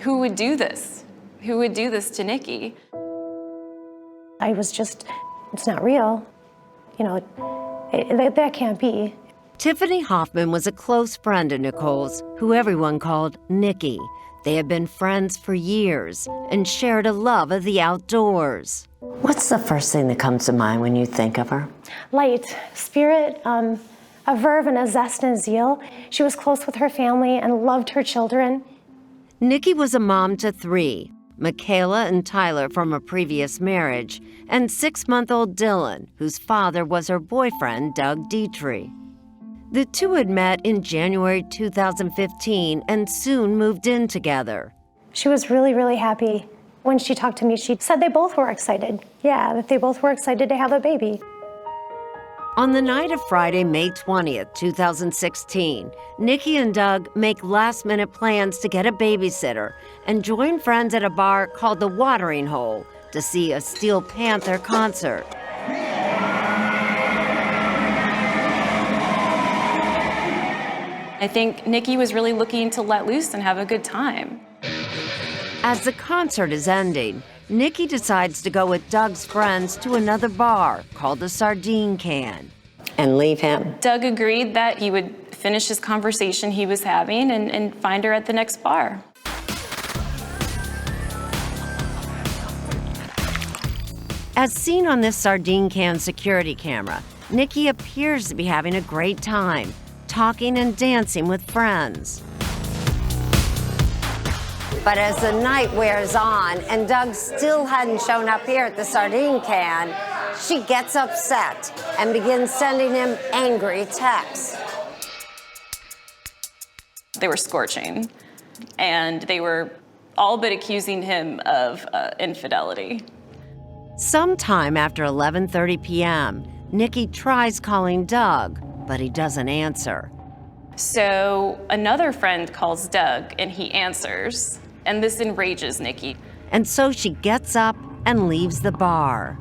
Who would do this? Who would do this to Nikki? I was just, it's not real. You know, that can't be. Tiffany Hoffman was a close friend of Nicole's, who everyone called Nikki. They had been friends for years and shared a love of the outdoors. What's the first thing that comes to mind when you think of her? Light, spirit, a verve and a zest and a zeal. She was close with her family and loved her children. Nikki was a mom to 3, Michaela and Tyler from a previous marriage, and 6-month-old Dylan, whose father was her boyfriend, Doug Dietrich. The two had met in January 2015 and soon moved in together. She was really, really happy. When she talked to me, she said they both were excited. Yeah, that they both were excited to have a baby. On the night of Friday, May 20th, 2016, Nikki and Doug make last-minute plans to get a babysitter and join friends at a bar called The Watering Hole to see a Steel Panther concert. I think Nikki was really looking to let loose and have a good time. As the concert is ending, Nikki decides to go with Doug's friends to another bar called the Sardine Can. And leave him. Doug agreed that he would finish his conversation he was having and find her at the next bar. As seen on this Sardine Can security camera, Nikki appears to be having a great time, talking and dancing with friends. But as the night wears on and Doug still hadn't shown up here at the Sardine Can, she gets upset and begins sending him angry texts. They were scorching, and they were all but accusing him of infidelity. Sometime after 11:30 p.m., Nikki tries calling Doug, but he doesn't answer. So another friend calls Doug, and he answers. And this enrages Nikki. And so she gets up and leaves the bar.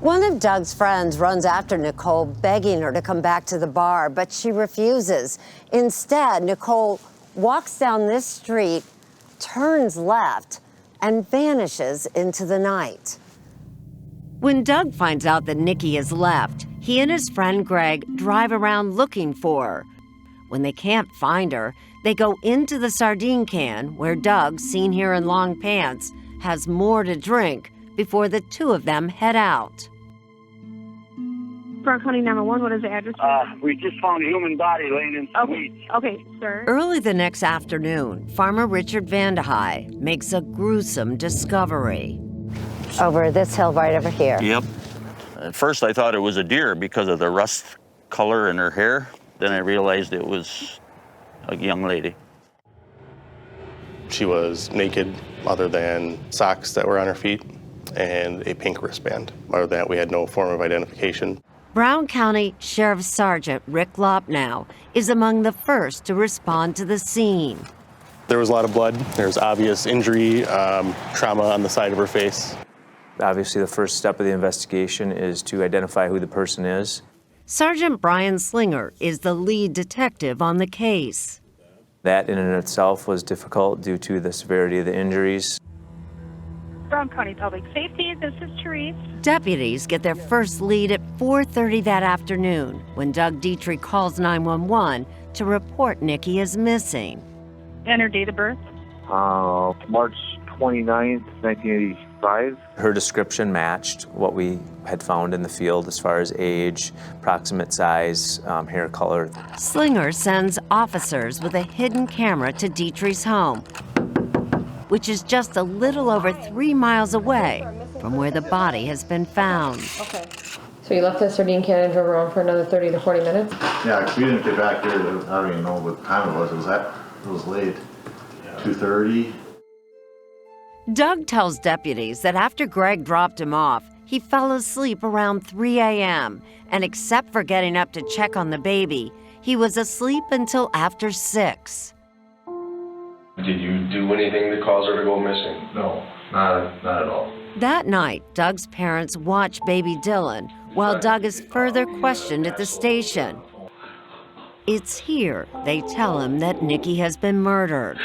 One of Doug's friends runs after Nicole, begging her to come back to the bar, but she refuses. Instead, Nicole walks down this street, turns left, and vanishes into the night. When Doug finds out that Nikki has left, he and his friend Greg drive around looking for her. When they can't find her, they go into the sardine can where Doug, seen here in long pants, has more to drink before the two of them head out. Brown County 911, what is the address? We just found a human body laying in some weeds. Okay, sir. Early the next afternoon, farmer Richard Vandehei makes a gruesome discovery. Over this hill right over here. Yep. At first I thought it was a deer because of the rust color in her hair. Then I realized it was a young lady. She was naked other than socks that were on her feet and a pink wristband. Other than that, we had no form of identification. Brown County Sheriff Sergeant Rick Lopnow is among the first to respond to the scene. There was a lot of blood. There's obvious injury, trauma on the side of her face. Obviously, the first step of the investigation is to identify who the person is. Sergeant Brian Slinger is the lead detective on the case. That in and of itself was difficult due to the severity of the injuries. Brown County Public Safety, this is Therese. Deputies get their first lead at 4:30 that afternoon when Doug Dietrich calls 911 to report Nikki is missing. And her date of birth? March 29th, 1985. Her description matched what we had found in the field as far as age, approximate size, hair color. Slinger sends officers with a hidden camera to Dietrich's home, which is just a little over 3 miles away from where the body has been found. Okay. So you left the sardine can and drove around for another 30 to 40 minutes? Yeah, 'cause we didn't get back here. I don't even know what time it was. It was late. 2:30. Doug tells deputies that after Greg dropped him off, he fell asleep around 3 a.m. And except for getting up to check on the baby, he was asleep until after 6. Did you do anything that caused her to go missing? No, not at all. That night, Doug's parents watch baby Dylan while Doug is further questioned at the station. It's here they tell him that Nikki has been murdered.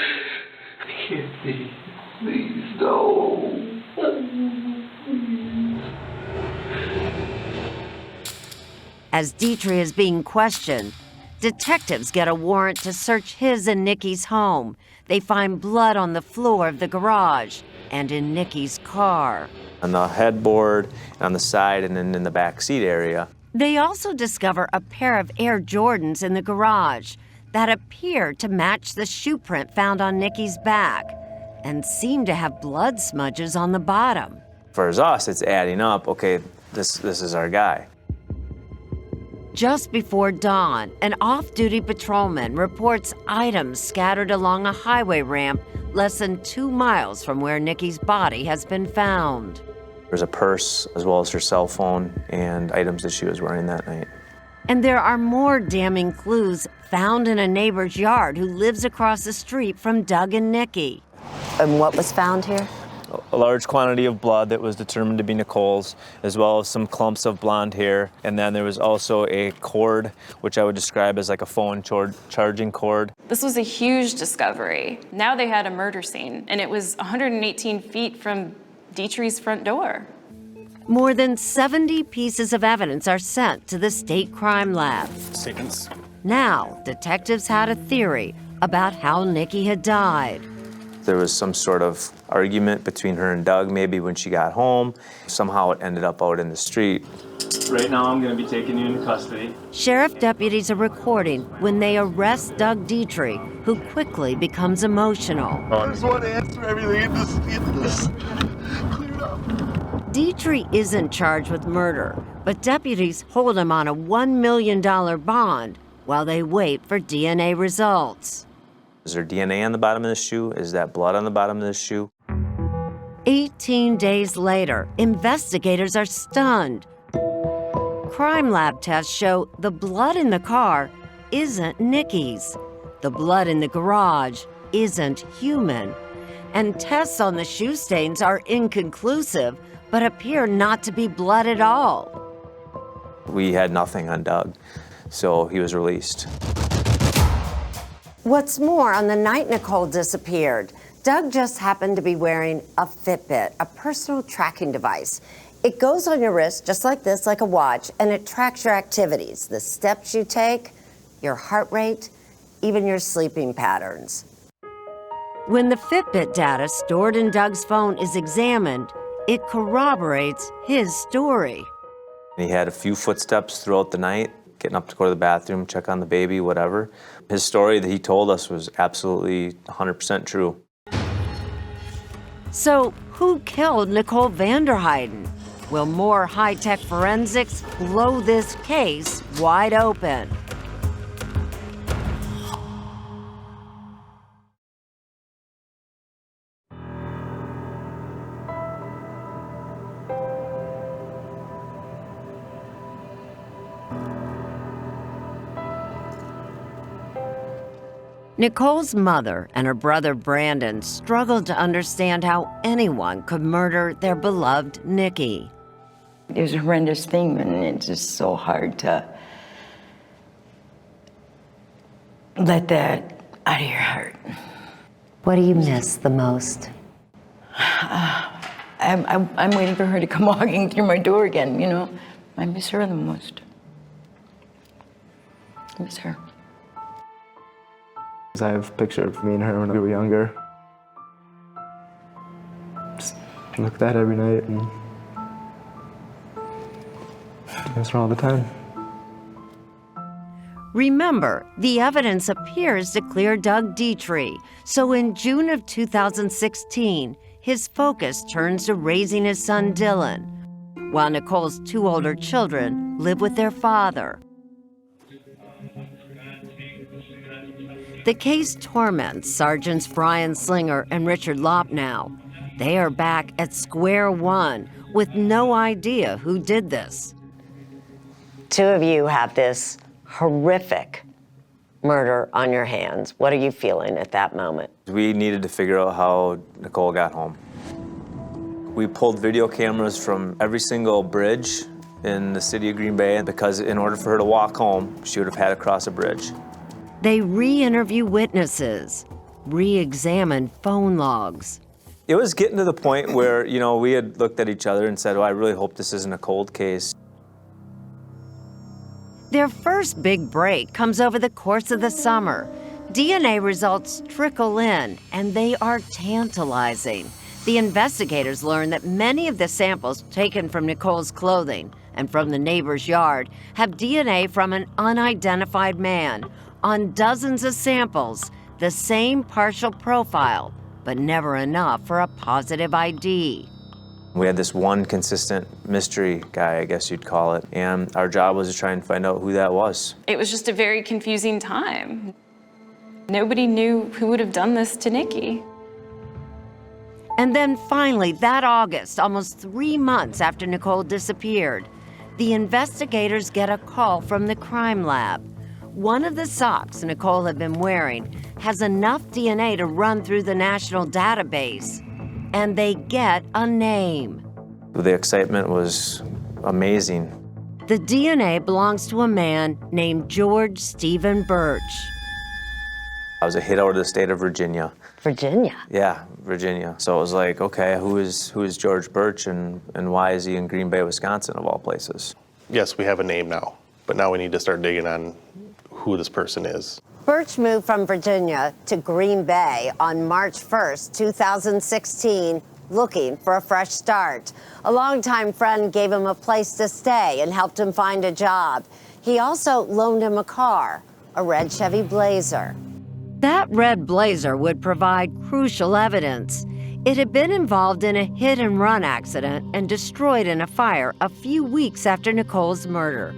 Please don't. As Dietrich is being questioned, detectives get a warrant to search his and Nikki's home. They find blood on the floor of the garage and in Nikki's car. On the headboard, on the side, and then in the back seat area. They also discover a pair of Air Jordans in the garage that appear to match the shoe print found on Nikki's back and seem to have blood smudges on the bottom. For us, it's adding up, okay, this is our guy. Just before dawn, an off-duty patrolman reports items scattered along a highway ramp less than 2 miles from where Nikki's body has been found. There's a purse as well as her cell phone and items that she was wearing that night. And there are more damning clues found in a neighbor's yard who lives across the street from Doug and Nikki. And what was found here? A large quantity of blood that was determined to be Nicole's, as well as some clumps of blonde hair. And then there was also a cord, which I would describe as like a phone charging cord. This was a huge discovery. Now they had a murder scene, and it was 118 feet from Dietrich's front door. More than 70 pieces of evidence are sent to the state crime lab. Statements. Now, detectives had a theory about how Nikki had died. There was some sort of argument between her and Doug, maybe when she got home. Somehow it ended up out in the street. Right now, I'm going to be taking you into custody. Sheriff deputies are recording when they arrest Doug Dietrich, who quickly becomes emotional. I just want to answer everything and just get this cleared up. Dietrich isn't charged with murder, but deputies hold him on a $1 million bond while they wait for DNA results. Is there DNA on the bottom of the shoe? Is that blood on the bottom of the shoe? 18 days later, investigators are stunned. Crime lab tests show the blood in the car isn't Nikki's. The blood in the garage isn't human. and tests on the shoe stains are inconclusive, but appear not to be blood at all. We had nothing on Doug, so he was released. What's more, on the night Nicole disappeared, Doug just happened to be wearing a Fitbit, a personal tracking device. It goes on your wrist just like this, like a watch, and it tracks your activities, the steps you take, your heart rate, even your sleeping patterns. When the Fitbit data stored in Doug's phone is examined, it corroborates his story. He had a few footsteps throughout the night, getting up to go to the bathroom, check on the baby, whatever. His story that he told us was absolutely 100% true. So, who killed Nicole Vanderheiden? Will more high-tech forensics blow this case wide open? Nicole's mother and her brother Brandon struggled to understand how anyone could murder their beloved Nikki. It was a horrendous thing, and it's just so hard to let that out of your heart. What do you miss the most? I'm waiting for her to come walking through my door again, you know? I miss her the most. I miss her. I have a picture of me and her when we were younger. Just look at that every night and miss her all the time. Remember, the evidence appears to clear Doug Dietrich, so in June of 2016, his focus turns to raising his son Dylan, while Nicole's two older children live with their father. The case torments Sergeants Brian Slinger and Richard Lopp now. They are back at square one with no idea who did this. Two of you have this horrific murder on your hands. What are you feeling at that moment? We needed to figure out how Nicole got home. We pulled video cameras from every single bridge in the city of Green Bay because in order for her to walk home, she would have had to cross a bridge. They re-interview witnesses, re-examine phone logs. It was getting to the point where, you know, we had looked at each other and said, well, I really hope this isn't a cold case. Their first big break comes over the course of the summer. DNA results trickle in, and they are tantalizing. The investigators learn that many of the samples taken from Nicole's clothing and from the neighbor's yard have DNA from an unidentified man. On dozens of samples, the same partial profile, but never enough for a positive ID. We had this one consistent mystery guy, I guess you'd call it, and our job was to try and find out who that was. It was just a very confusing time. Nobody knew who would have done this to Nikki. And then finally, that August, almost 3 months after Nicole disappeared, the investigators get a call from the crime lab. One of the socks Nicole had been wearing has enough DNA to run through the national database, and they get a name. The excitement was amazing. The DNA belongs to a man named George Stephen Birch. I was a hit out of the state of Virginia. Virginia? Yeah, Virginia. So it was like, okay, who is George Birch and why is he in Green Bay, Wisconsin, of all places? Yes, we have a name now, but now we need to start digging on who this person is. Birch moved from Virginia to Green Bay on March 1st, 2016, looking for a fresh start. A longtime friend gave him a place to stay and helped him find a job. He also loaned him a car, a red Chevy Blazer. That red Blazer would provide crucial evidence. It had been involved in a hit-and-run accident and destroyed in a fire a few weeks after Nicole's murder.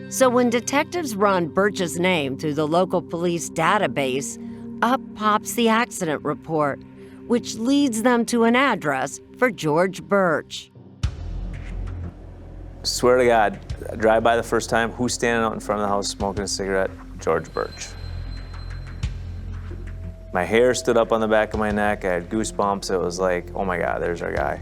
So when detectives run Birch's name through the local police database, up pops the accident report, which leads them to an address for George Birch. Swear to God, I drive by the first time, who's standing out in front of the house smoking a cigarette? George Birch. My hair stood up on the back of my neck. I had goosebumps. It was like, oh my God, there's our guy.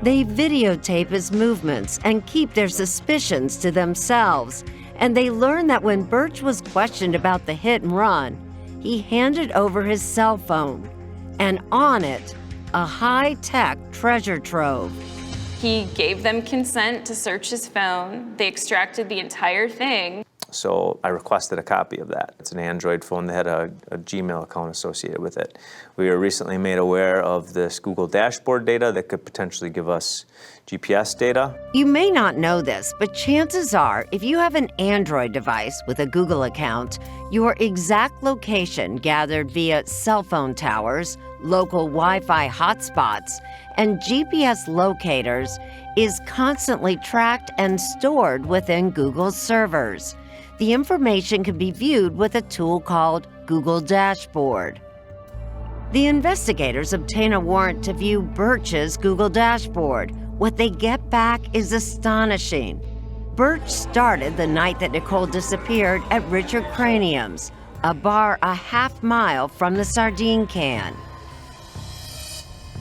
They videotape his movements and keep their suspicions to themselves. And they learn that when Birch was questioned about the hit and run, he handed over his cell phone, and on it, a high-tech treasure trove. He gave them consent to search his phone. They extracted the entire thing. So I requested a copy of that. It's an Android phone that had a Gmail account associated with it. We were recently made aware of this Google dashboard data that could potentially give us GPS data. You may not know this, but chances are, if you have an Android device with a Google account, your exact location gathered via cell phone towers, local Wi-Fi hotspots, and GPS locators is constantly tracked and stored within Google's servers. The information can be viewed with a tool called Google Dashboard. The investigators obtain a warrant to view Birch's Google Dashboard. What they get back is astonishing. Birch started the night that Nicole disappeared at Richard Cranium's, a bar a half-mile from the sardine can.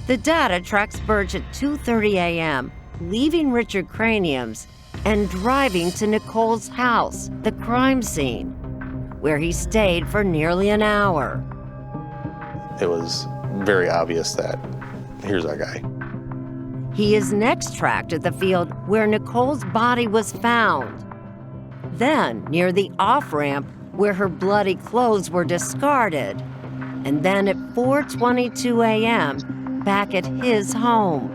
The data tracks Birch at 2:30 a.m., leaving Richard Cranium's and driving to Nicole's house, the crime scene, where he stayed for nearly an hour. It was very obvious that here's our guy. He is next tracked at the field where Nicole's body was found. Then near the off-ramp where her bloody clothes were discarded. And then at 4:22 a.m., back at his home.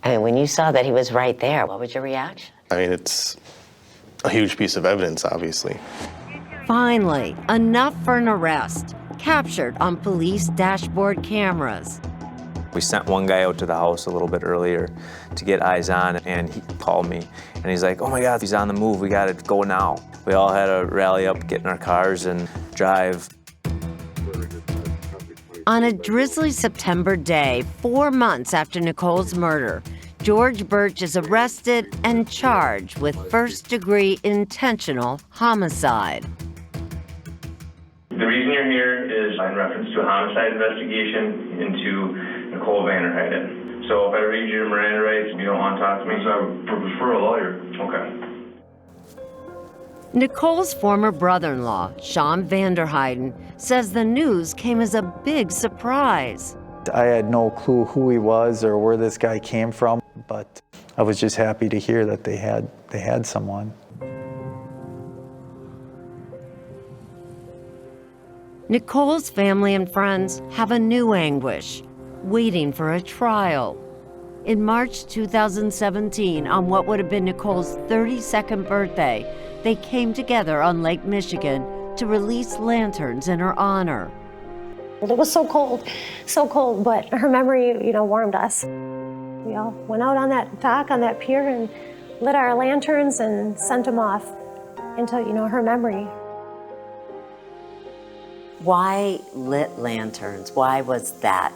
I mean, when you saw that he was right there, what was your reaction? I mean, it's a huge piece of evidence, obviously. Finally, enough for an arrest, captured on police dashboard cameras. We sent one guy out to the house a little bit earlier to get eyes on, and he called me, and he's like, oh my God, he's on the move, we gotta go now. We all had to rally up, get in our cars, and drive. On a drizzly September day, 4 months after Nicole's murder, George Birch is arrested and charged with first-degree intentional homicide. The reason you're here is in reference to a homicide investigation into Nicole Vanderheiden. So if I read you your Miranda rights, you don't want to talk to me? I prefer a lawyer. Okay. Nicole's former brother-in-law, Sean Vanderheiden, says the news came as a big surprise. I had no clue who he was or where this guy came from, but I was just happy to hear that they had someone. Nicole's family and friends have a new anguish, waiting for a trial. In March 2017, on what would have been Nicole's 32nd birthday, they came together on Lake Michigan to release lanterns in her honor. It was so cold, but her memory, warmed us. We all went out on that dock, on that pier, and lit our lanterns and sent them off into, her memory. Why lit lanterns? Why was that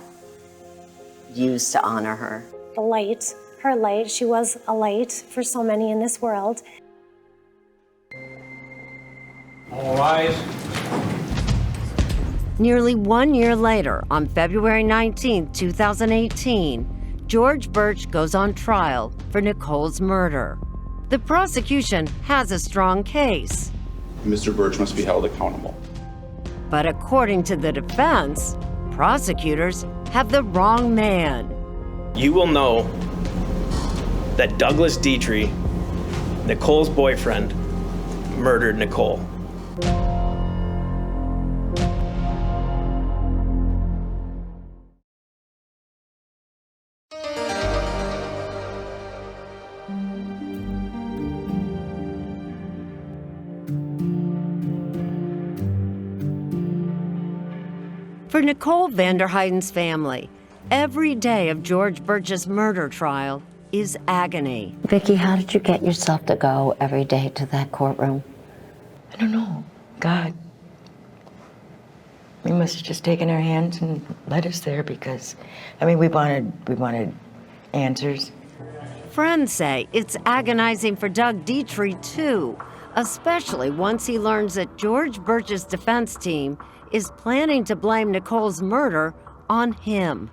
used to honor her? The light, her light. She was a light for so many in this world. All rise. Nearly 1 year later, on February 19, 2018, George Birch goes on trial for Nicole's murder. The prosecution has a strong case. Mr. Birch must be held accountable. But according to the defense, prosecutors have the wrong man. You will know that Douglas Dietrich, Nicole's boyfriend, murdered Nicole. For Nicole Vanderheiden's family, every day of George Birch's murder trial is agony. Vicki, how did you get yourself to go every day to that courtroom? I don't know. God. We must have just taken our hands and led us there because, we wanted answers. Friends say it's agonizing for Doug Dietrich, too, especially once he learns that George Birch's defense team is planning to blame Nicole's murder on him.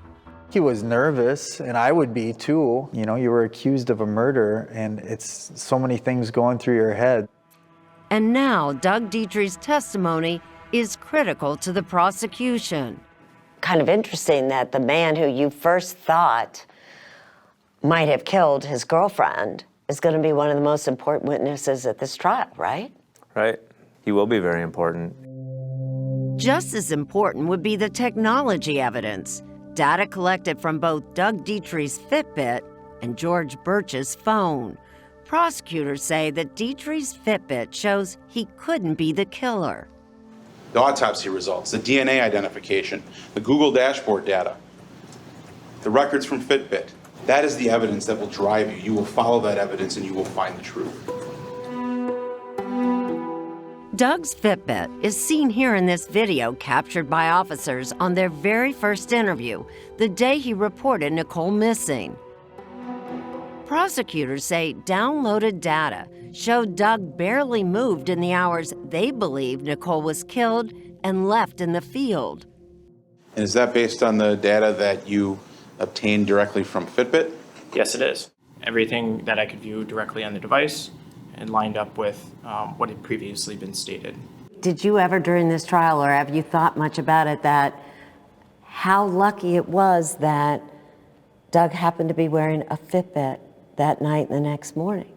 He was nervous, and I would be too. You know, you were accused of a murder, and it's so many things going through your head. And now Doug Dietrich's testimony is critical to the prosecution. Kind of interesting that the man who you first thought might have killed his girlfriend is going to be one of the most important witnesses at this trial, right? Right. He will be very important. Just as important would be the technology evidence, data collected from both Doug Dietrich's Fitbit and George Birch's phone. Prosecutors say that Dietrich's Fitbit shows he couldn't be the killer. The autopsy results, the DNA identification, the Google dashboard data, the records from Fitbit. That is the evidence that will drive you. You will follow that evidence and you will find the truth. Doug's Fitbit is seen here in this video captured by officers on their very first interview, the day he reported Nicole missing. Prosecutors say downloaded data showed Doug barely moved in the hours they believe Nicole was killed and left in the field. And is that based on the data that you obtained directly from Fitbit? Yes, it is. Everything that I could view directly on the device and lined up with what had previously been stated. Did you ever during this trial, or have you thought much about it, that how lucky it was that Doug happened to be wearing a Fitbit that night and the next morning?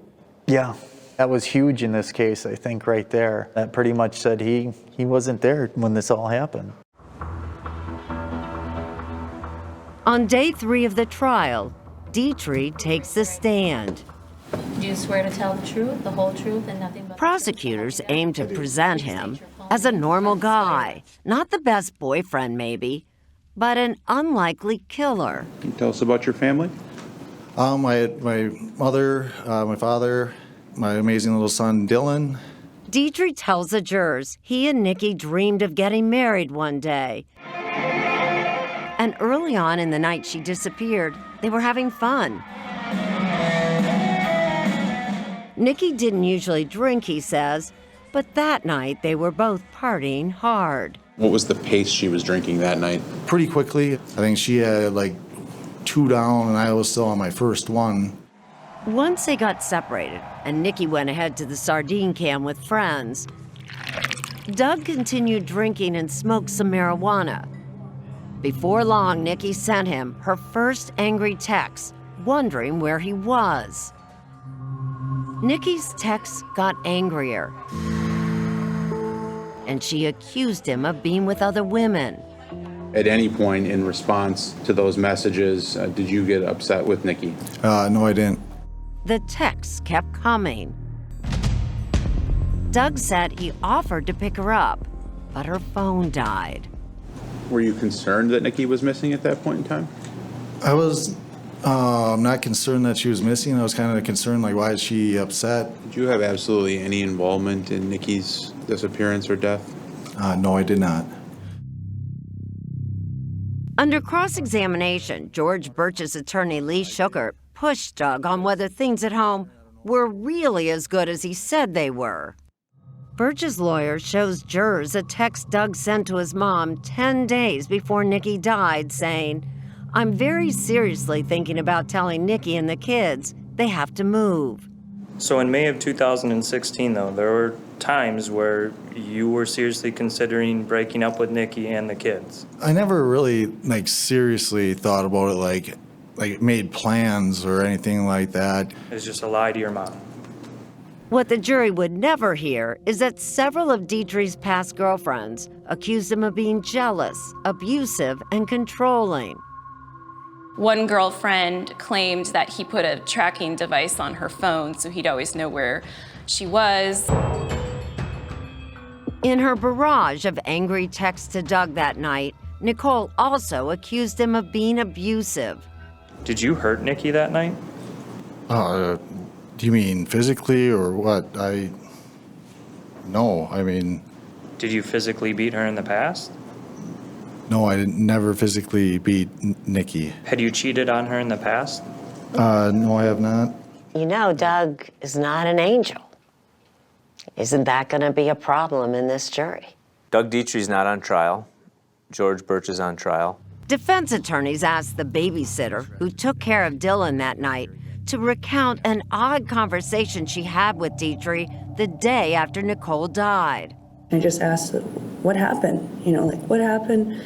Yeah, that was huge in this case, I think, right there. That pretty much said he wasn't there when this all happened. On day 3 of the trial, Dietrich takes the stand. Do you swear to tell the truth, the whole truth, and nothing but... Prosecutors aim to present him as a normal guy, not the best boyfriend maybe, but an unlikely killer. Can you tell us about your family? My mother, my father, my amazing little son, Dylan. Dietrich tells the jurors he and Nikki dreamed of getting married one day. And early on in the night she disappeared, they were having fun. Nikki didn't usually drink, he says, but that night they were both partying hard. What was the pace she was drinking that night? Pretty quickly. I think she had like 2 down and I was still on my first one. Once they got separated and Nikki went ahead to the sardine can with friends, Doug continued drinking and smoked some marijuana. Before long, Nikki sent him her first angry text, wondering where he was. Nikki's texts got angrier, and she accused him of being with other women. At any point in response to those messages, did you get upset with Nikki? No, I didn't. The texts kept coming. Doug said he offered to pick her up, but her phone died. Were you concerned that Nikki was missing at that point in time? I was not concerned that she was missing. I was kind of concerned, like, why is she upset? Did you have absolutely any involvement in Nikki's disappearance or death? No, I did not. Under cross-examination, George Birch's attorney Lee Schuckert pushed Doug on whether things at home were really as good as he said they were. Birch's lawyer shows jurors a text Doug sent to his mom 10 days before Nikki died saying, "I'm very seriously thinking about telling Nikki and the kids they have to move." So in May of 2016, though, there were times where you were seriously considering breaking up with Nikki and the kids. I never really, like, seriously thought about it, like made plans or anything like that. It was just a lie to your mom. What the jury would never hear is that several of Dietrich's past girlfriends accused him of being jealous, abusive, and controlling. One girlfriend claimed that he put a tracking device on her phone so he'd always know where she was. In her barrage of angry texts to Doug that night, Nicole also accused him of being abusive. Did you hurt Nikki that night? Do you mean physically or what? No, I mean... Did you physically beat her in the past? No, I never physically beat Nikki. Had you cheated on her in the past? No, I have not. You know, Doug is not an angel. Isn't that going to be a problem in this jury? Doug Dietrie's not on trial. George Birch is on trial. Defense attorneys asked the babysitter who took care of Dylan that night to recount an odd conversation she had with Dietrich the day after Nicole died. I just asked, what happened? You know, like, what happened?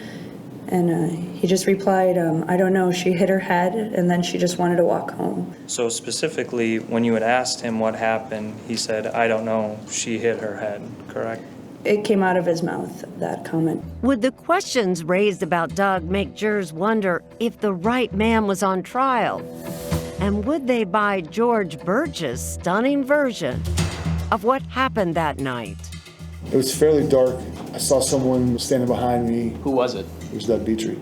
And he just replied, I don't know, she hit her head and then she just wanted to walk home. So specifically, when you had asked him what happened, he said, I don't know, she hit her head, correct? It came out of his mouth, that comment. Would the questions raised about Doug make jurors wonder if the right man was on trial? And would they buy George Birch's stunning version of what happened that night? It was fairly dark. I saw someone standing behind me. Who was it? It was Doug Dietrich.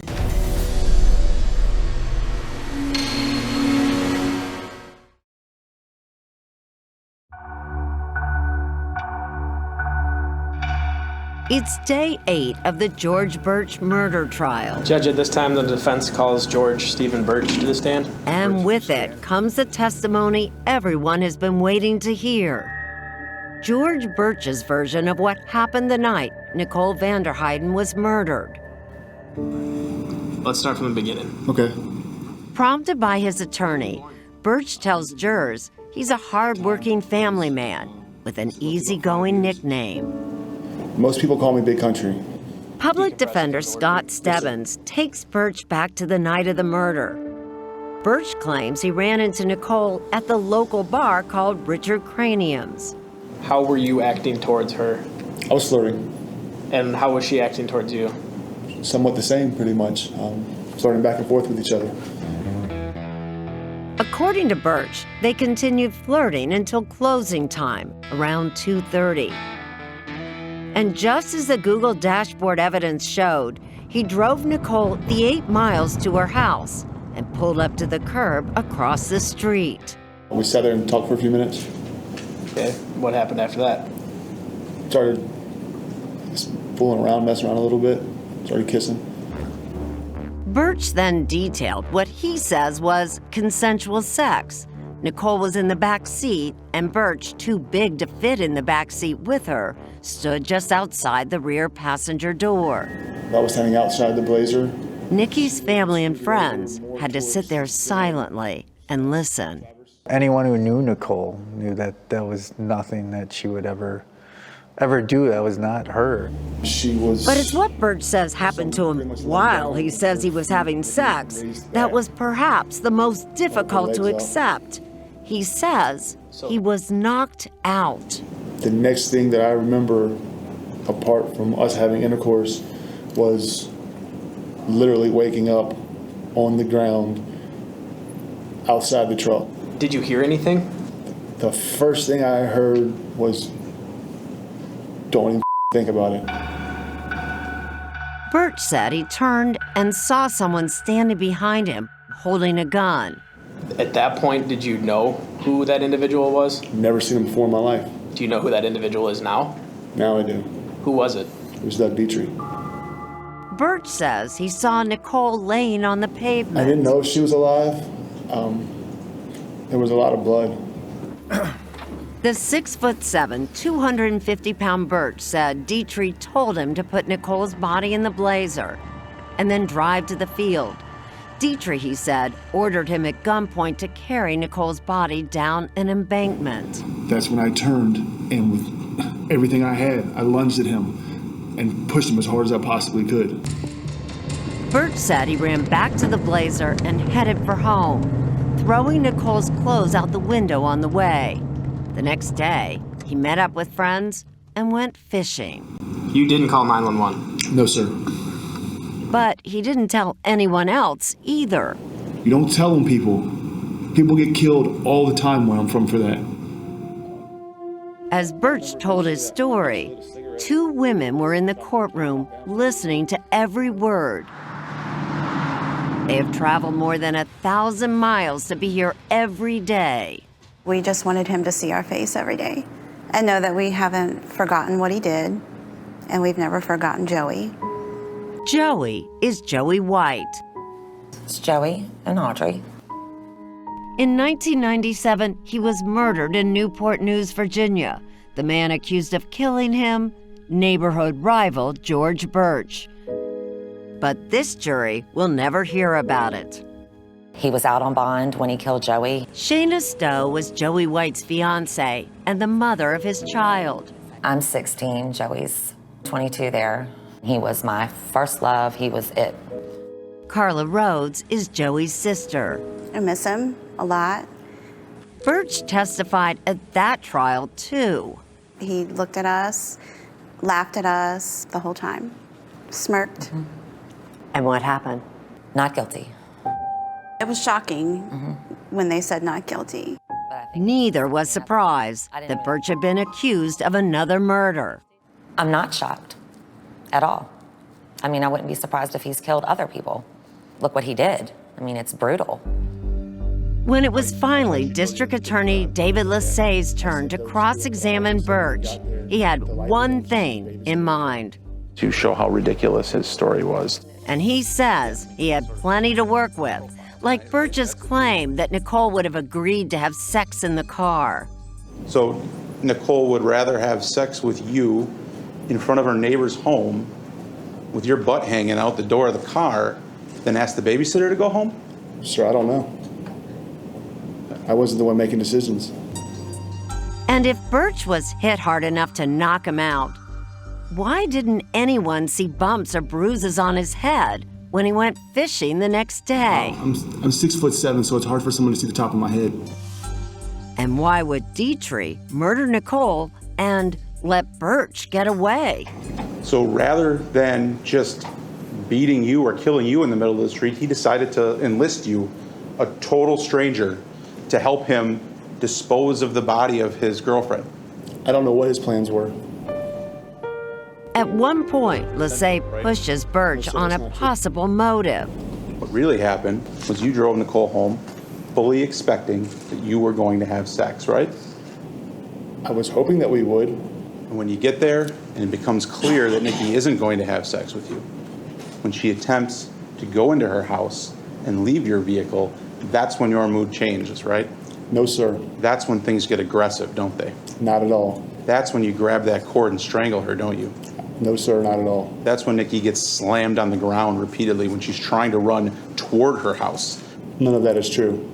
It's day 8 of the George Birch murder trial. Judge, at this time, the defense calls George Stephen Birch to the stand. And with it comes the testimony everyone has been waiting to hear. George Birch's version of what happened the night Nicole Vanderheiden was murdered. Let's start from the beginning. Okay. Prompted by his attorney, Birch tells jurors he's a hard-working family man with an easygoing nickname. Most people call me Big Country. Public defender Scott Stebbins takes Birch back to the night of the murder. Birch claims he ran into Nicole at the local bar called Richard Cranium's. How were you acting towards her? I was flirting. And how was she acting towards you? Somewhat the same, pretty much. Flirting back and forth with each other. According to Birch, they continued flirting until closing time, around 2:30. And just as the Google dashboard evidence showed, he drove Nicole the 8 miles to her house and pulled up to the curb across the street. We sat there and talked for a few minutes. Okay, what happened after that? Started just fooling around, messing around a little bit. Started kissing. Birch then detailed what he says was consensual sex. Nicole was in the back seat, and Birch, too big to fit in the back seat with her, stood just outside the rear passenger door. I was standing outside the Blazer. Nikki's family and friends had to sit there silently and listen. Anyone who knew Nicole knew that that was nothing that she would ever do. That was not her. She was... But it's what Birch says happened to him while he says he was having sex that was perhaps the most difficult to accept. He says he was knocked out. The next thing that I remember, apart from us having intercourse, was literally waking up on the ground outside the truck. Did you hear anything? The first thing I heard was, don't even think about it. Birch said he turned and saw someone standing behind him holding a gun. At that point, did you know who that individual was? Never seen him before in my life. Do you know who that individual is now? Now I do. Who was it? It was Doug Dietrich. Birch says he saw Nicole laying on the pavement. I didn't know if she was alive. There was a lot of blood. The 6'7", 250-pound Birch said Dietrich told him to put Nicole's body in the Blazer and then drive to the field. Dietrich, he said, ordered him at gunpoint to carry Nicole's body down an embankment. That's when I turned, and with everything I had, I lunged at him and pushed him as hard as I possibly could. Birch said he ran back to the Blazer and headed for home, throwing Nicole's clothes out the window on the way. The next day, he met up with friends and went fishing. You didn't call 911? No, sir. But he didn't tell anyone else either. You don't tell them people. People get killed all the time where I'm from for that. As Birch told his story, 2 women were in the courtroom listening to every word. They have traveled more than 1,000 miles to be here every day. We just wanted him to see our face every day and know that we haven't forgotten what he did, and we've never forgotten Joey. Joey is Joey White. It's Joey and Audrey. In 1997, he was murdered in Newport News, Virginia. The man accused of killing him, neighborhood rival George Birch. But this jury will never hear about it. He was out on bond when he killed Joey. Shayna Stowe was Joey White's fiance and the mother of his child. I'm 16, Joey's 22 there. He was my first love, he was it. Carla Rhodes is Joey's sister. I miss him a lot. Birch testified at that trial, too. He looked at us, laughed at us the whole time, smirked. And what happened? Not guilty. It was shocking when they said not guilty. Neither was surprised that Birch had been accused of another murder. I'm not shocked at all. I mean, I wouldn't be surprised if he's killed other people. Look what he did. I mean, it's brutal. When it was finally District Attorney David Lasay's turn to cross-examine Birch, he had one thing in mind. To show how ridiculous his story was. And he says he had plenty to work with, like Birch's claim that Nicole would have agreed to have sex in the car. So Nicole would rather have sex with you in front of her neighbor's home with your butt hanging out the door of the car than ask the babysitter to go home? Sir, I don't know. I wasn't the one making decisions. And if Birch was hit hard enough to knock him out, why didn't anyone see bumps or bruises on his head when he went fishing the next day? I'm 6'7", so it's hard for someone to see the top of my head. And why would Dietrich murder Nicole and let Birch get away? So rather than just beating you or killing you in the middle of the street, he decided to enlist you, a total stranger, to help him dispose of the body of his girlfriend. I don't know what his plans were. At one point, Lasay pushes Birch on a possible motive. What really happened was you drove Nicole home fully expecting that you were going to have sex, right? I was hoping that we would. And when you get there and it becomes clear that Nikki isn't going to have sex with you, when she attempts to go into her house and leave your vehicle, that's when your mood changes, right? No, sir. That's when things get aggressive, don't they? Not at all. That's when you grab that cord and strangle her, don't you? No, sir, not at all. That's when Nikki gets slammed on the ground repeatedly when she's trying to run toward her house. None of that is true.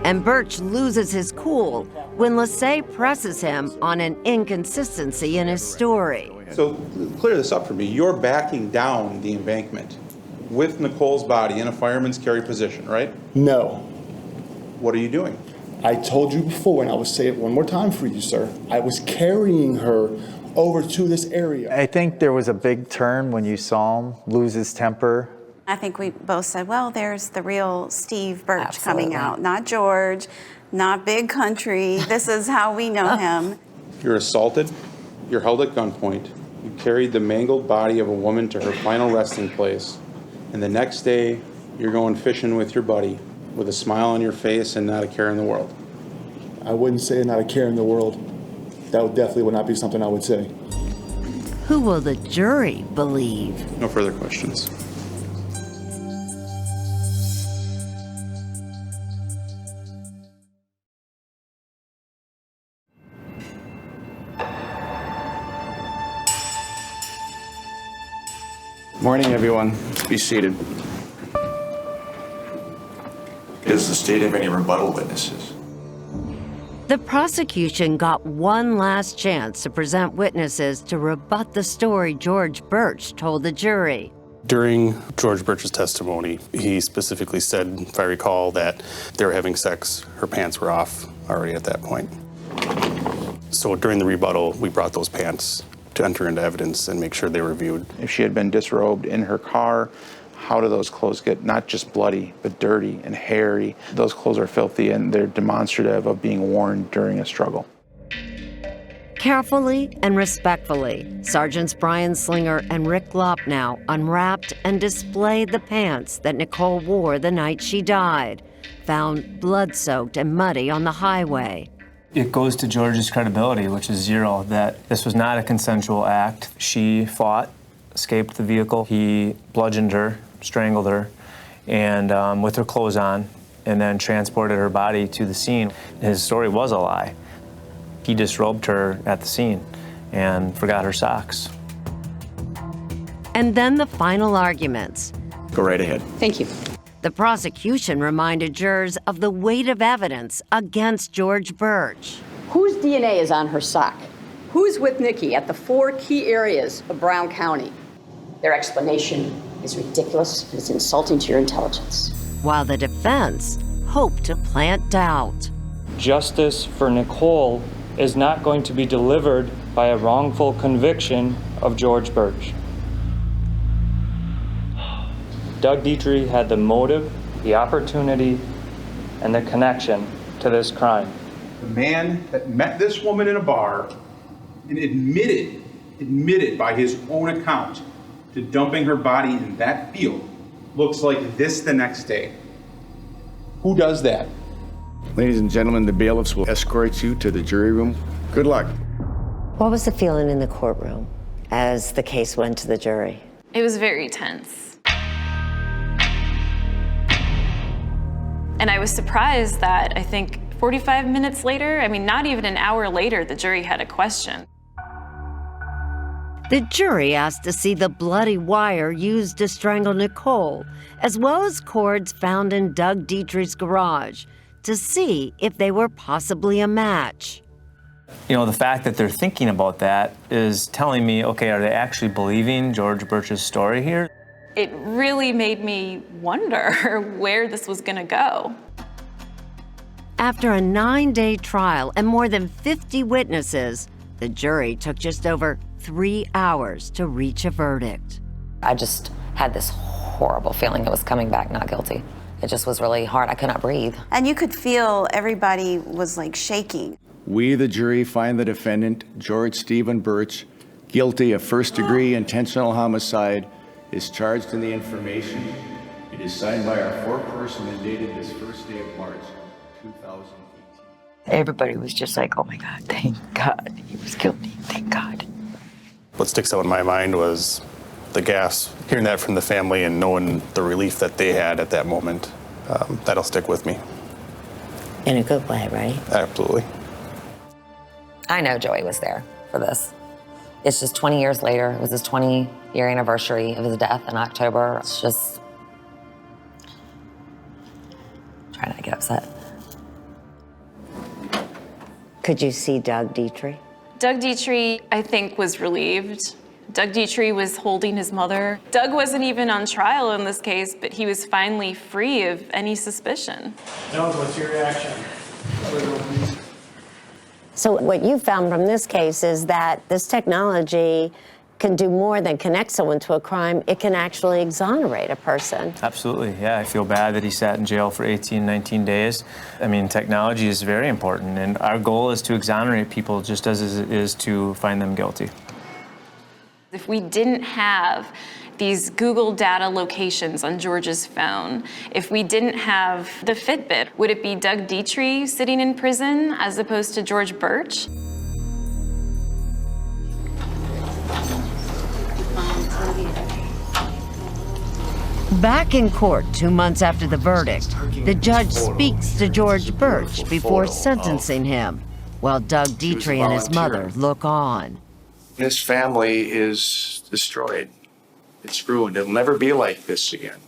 And Birch loses his cool when Lasay presses him on an inconsistency in his story. So clear this up for me. You're backing down the embankment with Nicole's body in a fireman's carry position, right? No. What are you doing? I told you before, and I will say it one more time for you, sir. I was carrying her over to this area. I think there was a big turn when you saw him lose his temper. I think we both said, well, there's the real Steve Birch Absolutely. coming out, not George, not Big Country. This is how we know him. You're assaulted. You're held at gunpoint. You carried the mangled body of a woman to her final resting place. And the next day, you're going fishing with your buddy with a smile on your face and not a care in the world. I wouldn't say not a care in the world. That definitely would not be something I would say. Who will the jury believe? No further questions. Morning, everyone. Be seated. Does the state have any rebuttal witnesses? The prosecution got one last chance to present witnesses to rebut the story George Birch told the jury. During George Birch's testimony, he specifically said, if I recall, that they were having sex. Her pants were off already at that point. So during the rebuttal, we brought those pants to enter into evidence and make sure they were viewed. If she had been disrobed in her car, how do those clothes get not just bloody, but dirty and hairy? Those clothes are filthy and they're demonstrative of being worn during a struggle. Carefully and respectfully, Sergeants Brian Slinger and Rick Lopnow unwrapped and displayed the pants that Nicole wore the night she died, found blood-soaked and muddy on the highway. It goes to George's credibility, which is zero, that this was not a consensual act. She fought, escaped the vehicle. He bludgeoned her, strangled her, and with her clothes on, and then transported her body to the scene. His story was a lie. He disrobed her at the scene and forgot her socks. And then the final arguments. Go right ahead. Thank you. The prosecution reminded jurors of the weight of evidence against George Birch. Whose DNA is on her sock? Who's with Nikki at the 4 key areas of Brown County? Their explanation is ridiculous and it's insulting to your intelligence. While the defense hoped to plant doubt. Justice for Nicole is not going to be delivered by a wrongful conviction of George Birch. Doug Dietrich had the motive, the opportunity, and the connection to this crime. The man that met this woman in a bar and admitted by his own account to dumping her body in that field looks like this the next day. Who does that? Ladies and gentlemen, the bailiffs will escort you to the jury room. Good luck. What was the feeling in the courtroom as the case went to the jury? It was very tense. And I was surprised that I think 45 minutes later, I mean, not even an hour later, the jury had a question. The jury asked to see the bloody wire used to strangle Nicole, as well as cords found in Doug Dietrich's garage, to see if they were possibly a match. You know, the fact that they're thinking about that is telling me, okay, are they actually believing George Birch's story here? It really made me wonder where this was gonna go. After a 9-day trial and more than 50 witnesses, the jury took just over 3 hours to reach a verdict. I just had this horrible feeling it was coming back not guilty. It just was really hard. I could not breathe. And you could feel everybody was like shaking. We, the jury, find the defendant, George Stephen Birch, guilty of first-degree intentional homicide, is charged in the information. It is signed by our foreperson and dated this first day of March, 2018. Everybody was just like, oh my God, thank God he was guilty, thank God. What sticks out in my mind was the gas, hearing that from the family and knowing the relief that they had at that moment. That'll stick with me. In a good way, right? Absolutely. I know Joey was there for this. It's just 20 years later. It was his 20-year anniversary of his death in October. It's just, try not to get upset. Could you see Doug Dietrich? Doug Dietrich, I think, was relieved. Doug Dietrich was holding his mother. Doug wasn't even on trial in this case, but he was finally free of any suspicion. Jones, what's your reaction? So what you found from this case is that this technology can do more than connect someone to a crime. It can actually exonerate a person. Absolutely, yeah. I feel bad that he sat in jail for 18, 19 days. I mean, technology is very important, and our goal is to exonerate people just as it is to find them guilty. If we didn't have these Google data locations on George's phone, if we didn't have the Fitbit, would it be Doug Dietrich sitting in prison as opposed to George Birch? Back in court 2 months after the verdict, the judge speaks to George Birch before sentencing him, while Doug Dietrich and his mother look on. His family is destroyed. It's ruined. It'll never be like this again.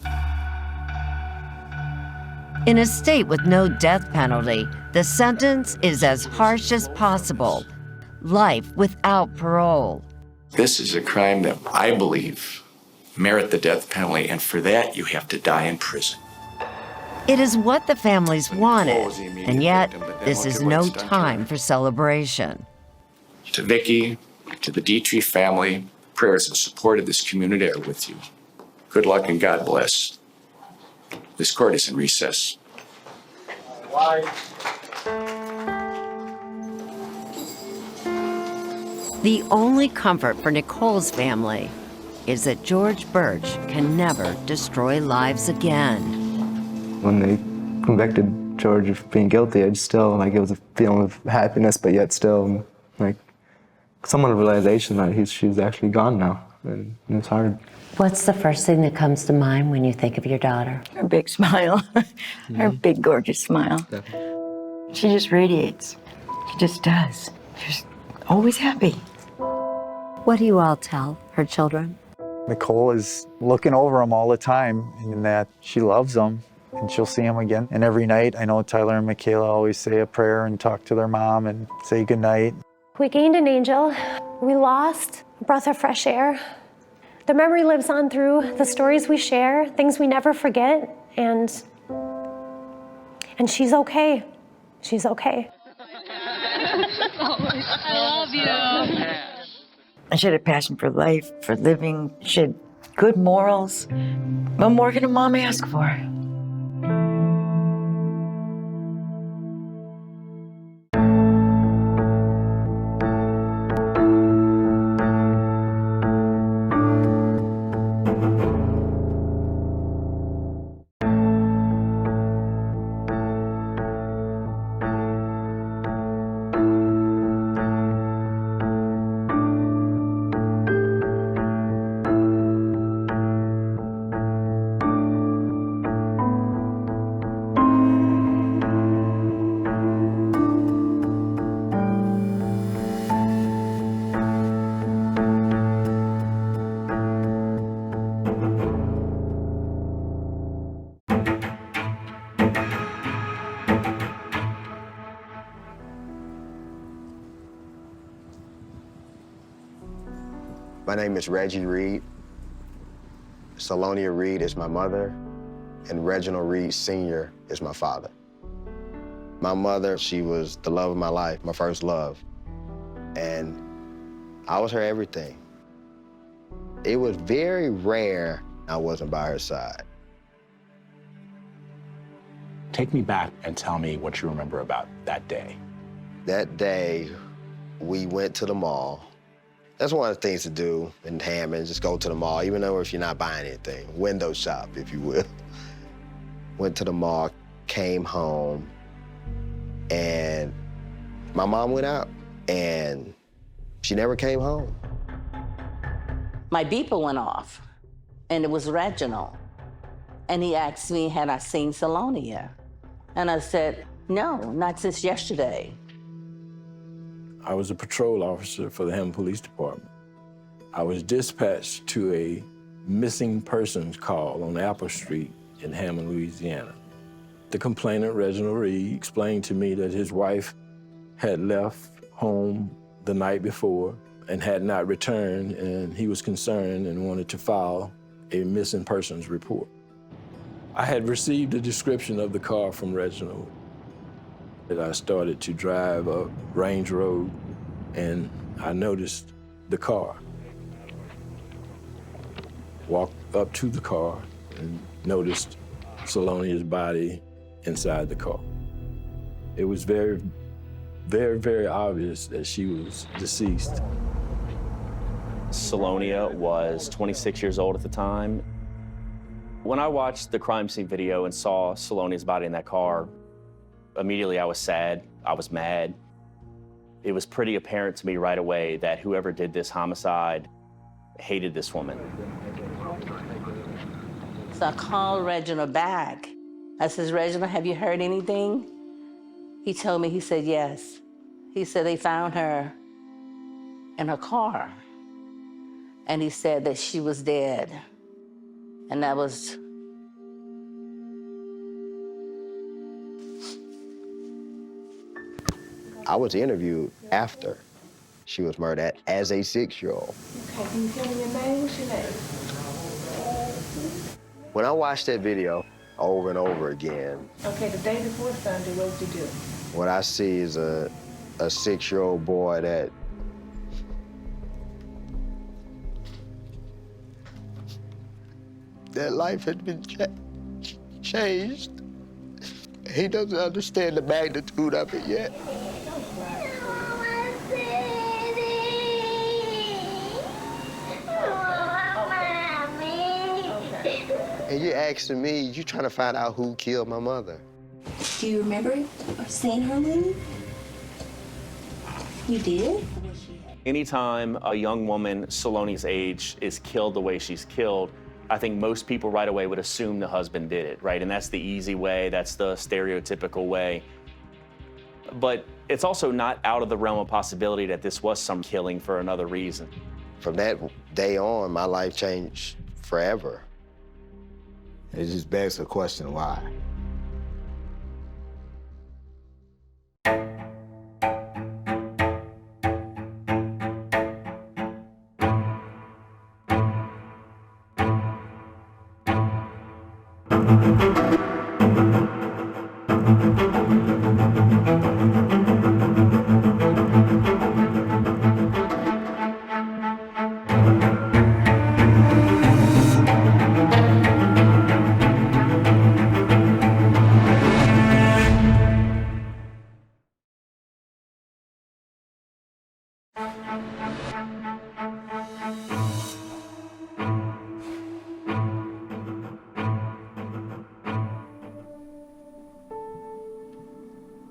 In a state with no death penalty, the sentence is as harsh as possible: life without parole. This is a crime that I believe merit the death penalty, and for that you have to die in prison. It is what the families wanted, and yet this is no time for celebration. To Vicki, to the Dietrich family, prayers and support of this community are with you. Good luck and God bless. This court is in recess. The only comfort for Nicole's family is that George Birch can never destroy lives again. When they convicted George of being guilty, I just still, like, it was a feeling of happiness, but yet still, like, somewhat of a realization that she's actually gone now, and it's hard. What's the first thing that comes to mind when you think of your daughter? Her big smile, her big, gorgeous smile. She just radiates. She just does. She's always happy. What do you all tell her children? Nicole is looking over them all the time, and that she loves them, and she'll see them again. And every night, I know Tyler and Michaela always say a prayer and talk to their mom and say goodnight. We gained an angel. We lost a breath of fresh air. The memory lives on through the stories we share, things we never forget, and she's okay. She's okay. I love you. She had a passion for life, for living. She had good morals. What more can a mom ask for? My name is Reggie Reed. Salonia Reed is my mother, and Reginald Reed Sr. is my father. My mother, she was the love of my life, my first love, and I was her everything. It was very rare I wasn't by her side. Take me back and tell me what you remember about that day. That day, we went to the mall. That's one of the things to do in Hammond, just go to the mall, even though if you're not buying anything, window shop, if you will. Went to the mall, came home, and my mom went out, and she never came home. My beeper went off, and it was Reginald. And he asked me, had I seen Salonia? And I said, no, not since yesterday. I was a patrol officer for the Hammond Police Department. I was dispatched to a missing persons call on Apple Street in Hammond, Louisiana. The complainant, Reginald Reed, explained to me that his wife had left home the night before and had not returned, and he was concerned and wanted to file a missing persons report. I had received a description of the car from Reginald. I started to drive up Range Road, and I noticed the car. Walked up to the car and noticed Salonia's body inside the car. It was very, very, very obvious that she was deceased. Salonia was 26 years old at the time. When I watched the crime scene video and saw Salonia's body in that car, immediately I was sad, I was mad. It was pretty apparent to me right away that whoever did this homicide hated this woman. So I called Reginald back. I said, Reginald, have you heard anything? He told me, he said, yes. He said they found her in her car. And he said that she was dead. And that was I was interviewed after she was murdered as a 6-year-old. Okay, can you tell me your name? What's your name? When I watched that video over and over again, Okay, the day before Sunday, what did you do? what I see is a 6-year-old boy that life has been changed. He doesn't understand the magnitude of it yet. And you're asking me, you trying to find out who killed my mother. Do you remember seeing her leave? You did? Anytime a young woman Salonia's age is killed the way she's killed, I think most people right away would assume the husband did it, right? And that's the easy way, that's the stereotypical way. But It's also not out of the realm of possibility that this was some killing for another reason. From that day on, my life changed forever. It just begs the question, why?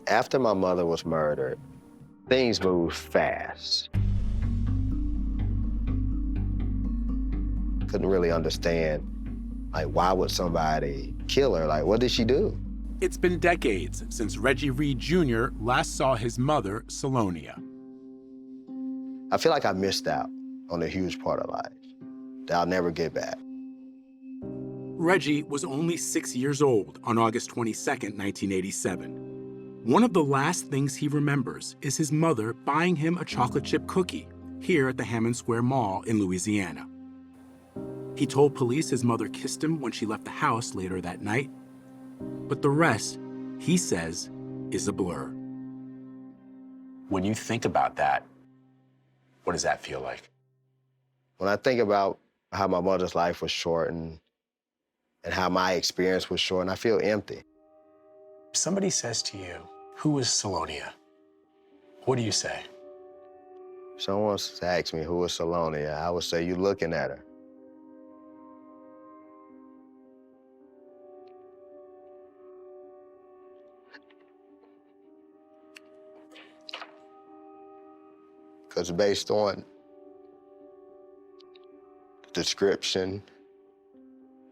After my mother was murdered, things moved fast. Couldn't really understand, like, why would somebody kill her? Like, what did she do? It's been decades since Reggie Reed Jr. last saw his mother, Salonia. I feel like I missed out on a huge part of life that I'll never get back. Reggie was only 6 years old on August 22nd, 1987. One of the last things he remembers is his mother buying him a chocolate chip cookie here at the Hammond Square Mall in Louisiana. He told police his mother kissed him when she left the house later that night, but the rest, he says, is a blur. When you think about that, what does that feel like? When I think about how my mother's life was shortened and how my experience was shortened, I feel empty. If somebody says to you, who is Salonia? What do you say? If someone asks me who is Salonia, I would say, you're looking at her. Because based on the description,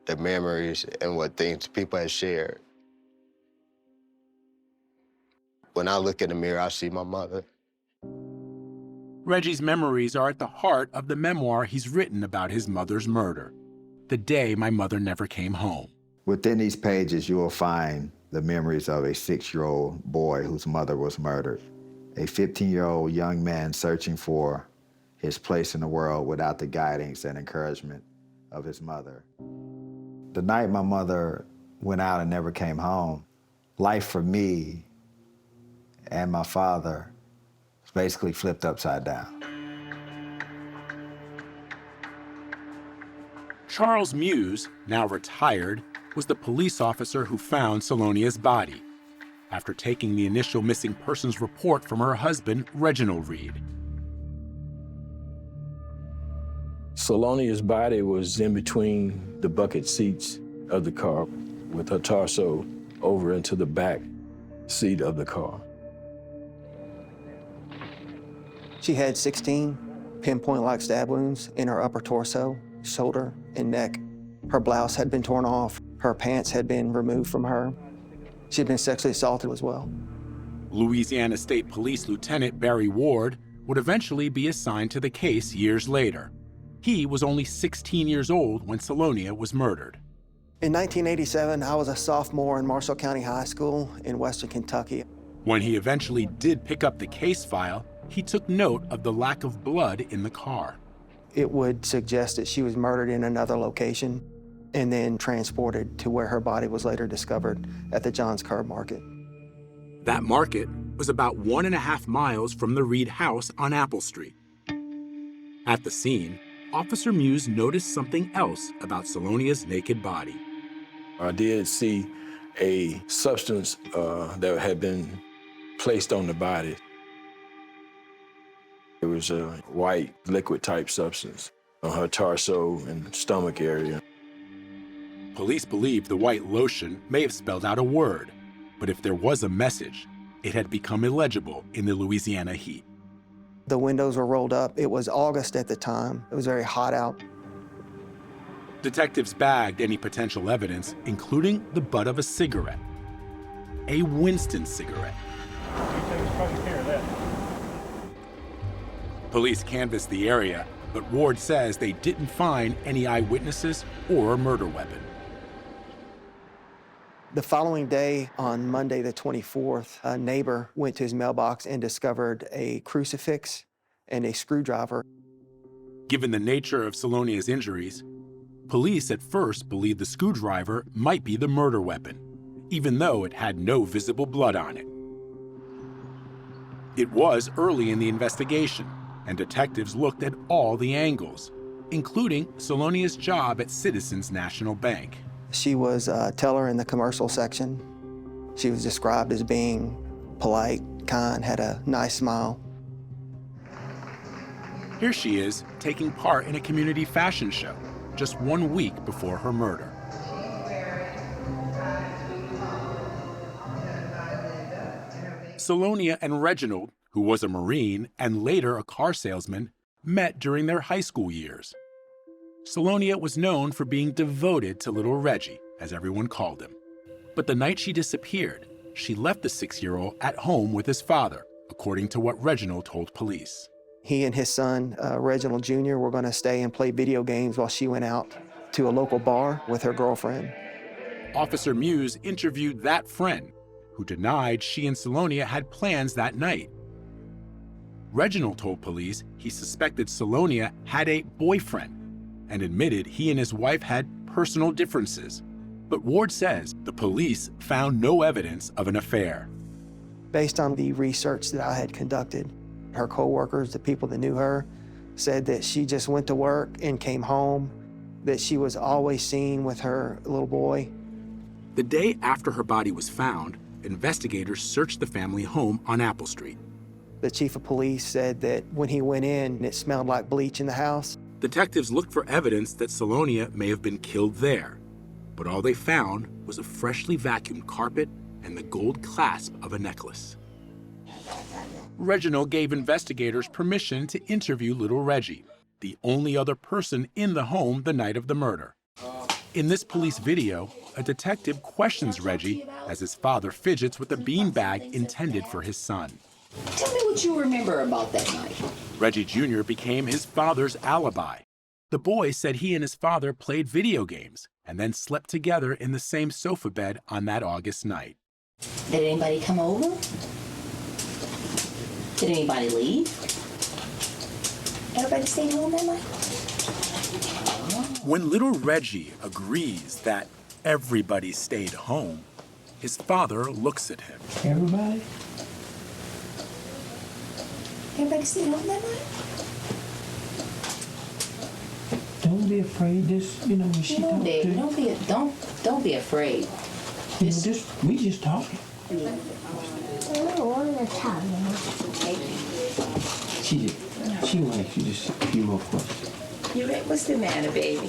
the memories, and what things people have shared, when I look in the mirror, I see my mother. Reggie's memories are at the heart of the memoir he's written about his mother's murder, The Day My Mother Never Came Home. Within these pages, you will find the memories of a 6-year-old boy whose mother was murdered, a 15-year-old young man searching for his place in the world without the guidance and encouragement of his mother. The night my mother went out and never came home, life for me and my father was basically flipped upside down. Charles Muse, now retired, was the police officer who found Salonia's body after taking the initial missing persons report from her husband, Reginald Reed. Salonia's body was in between the bucket seats of the car with her torso over into the back seat of the car. She had 16 pinpoint-like stab wounds in her upper torso, shoulder, and neck. Her blouse had been torn off. Her pants had been removed from her. She had been sexually assaulted as well. Louisiana State Police Lieutenant Barry Ward would eventually be assigned to the case years later. He was only 16 years old when Salonia was murdered. In 1987, I was a sophomore in Marshall County High School in Western Kentucky. When he eventually did pick up the case file, he took note of the lack of blood in the car. It would suggest that she was murdered in another location and then transported to where her body was later discovered at the Johns Curb Market. That market was about 1.5 miles from the Reed house on Apple Street. At the scene, Officer Muse noticed something else about Salonia's naked body. I did see a substance that had been placed on the body. It was a white liquid type substance on her torso and stomach area. Police believe the white lotion may have spelled out a word, but if there was a message, it had become illegible in the Louisiana heat. The windows were rolled up. It was August at the time. It was very hot out. Detectives bagged any potential evidence, including the butt of a cigarette. A Winston cigarette. You take this pressure here. Police canvassed the area, but Ward says they didn't find any eyewitnesses or a murder weapon. The following day, on Monday the 24th, a neighbor went to his mailbox and discovered a crucifix and a screwdriver. Given the nature of Salonia's injuries, police at first believed the screwdriver might be the murder weapon, even though it had no visible blood on it. It was early in the investigation, and detectives looked at all the angles, including Salonia's job at Citizens National Bank. She was a teller in the commercial section. She was described as being polite, kind, had a nice smile. Here she is, taking part in a community fashion show, just 1 week before her murder. Salonia and Reginald, who was a Marine and later a car salesman, met during their high school years. Salonia was known for being devoted to little Reggie, as everyone called him. But the night she disappeared, she left the 6-year-old at home with his father, according to what Reginald told police. He and his son, Reginald Jr., were going to stay and play video games while she went out to a local bar with her girlfriend. Officer Muse interviewed that friend, who denied she and Salonia had plans that night. Reginald told police he suspected Salonia had a boyfriend and admitted he and his wife had personal differences. But Ward says the police found no evidence of an affair. Based on the research that I had conducted, her co-workers, the people that knew her, said that she just went to work and came home, that she was always seen with her little boy. The day after her body was found, investigators searched the family home on Apple Street. The chief of police said that when he went in, it smelled like bleach in the house. Detectives looked for evidence that Salonia may have been killed there, but all they found was a freshly vacuumed carpet and the gold clasp of a necklace. Reginald gave investigators permission to interview little Reggie, the only other person in the home the night of the murder. In this police video, a detective questions Reggie as his father fidgets with a beanbag intended for his son. Tell me what you remember about that night. Reggie Jr. became his father's alibi. The boy said he and his father played video games and then slept together in the same sofa bed on that August night. Did anybody come over? Did anybody leave? Everybody stayed home that night? When little Reggie agrees that everybody stayed home, his father looks at him. Everybody? Everybody stayed home that night? Don't be afraid. Just when she talk to you. Don't be afraid. We just talking. She will ask you just a few more questions. What's the matter, baby?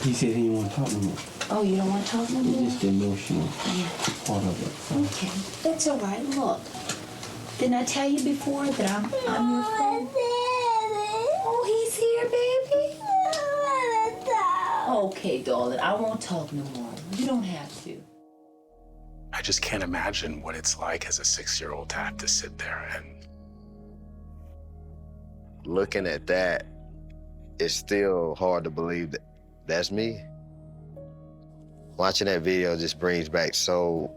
He said he didn't want to talk no more. Oh, you don't want to talk no more? It's just the emotional part of it. Okay, that's all right. Look, didn't I tell you before that I'm your friend? Oh, he's here, baby. Okay, darling, I won't talk no more. You don't have to. I just can't imagine what it's like as a 6-year-old to have to sit there and... Looking at that, it's still hard to believe that that's me. Watching that video just brings back so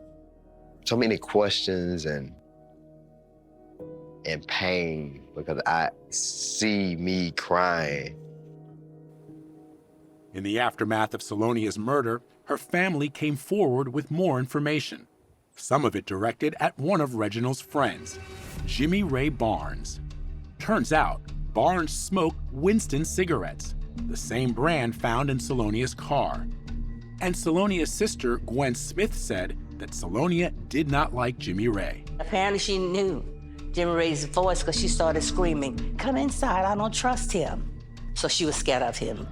many questions and pain because I see me crying. In the aftermath of Salonia's murder, her family came forward with more information, some of it directed at one of Reginald's friends, Jimmy Ray Barnes. Turns out, Barnes smoked Winston cigarettes, the same brand found in Salonia's car. And Salonia's sister, Gwen Smith, said that Salonia did not like Jimmy Ray. Apparently she knew Jimmy Ray's voice because she started screaming, "Come inside, I don't trust him." So she was scared of him.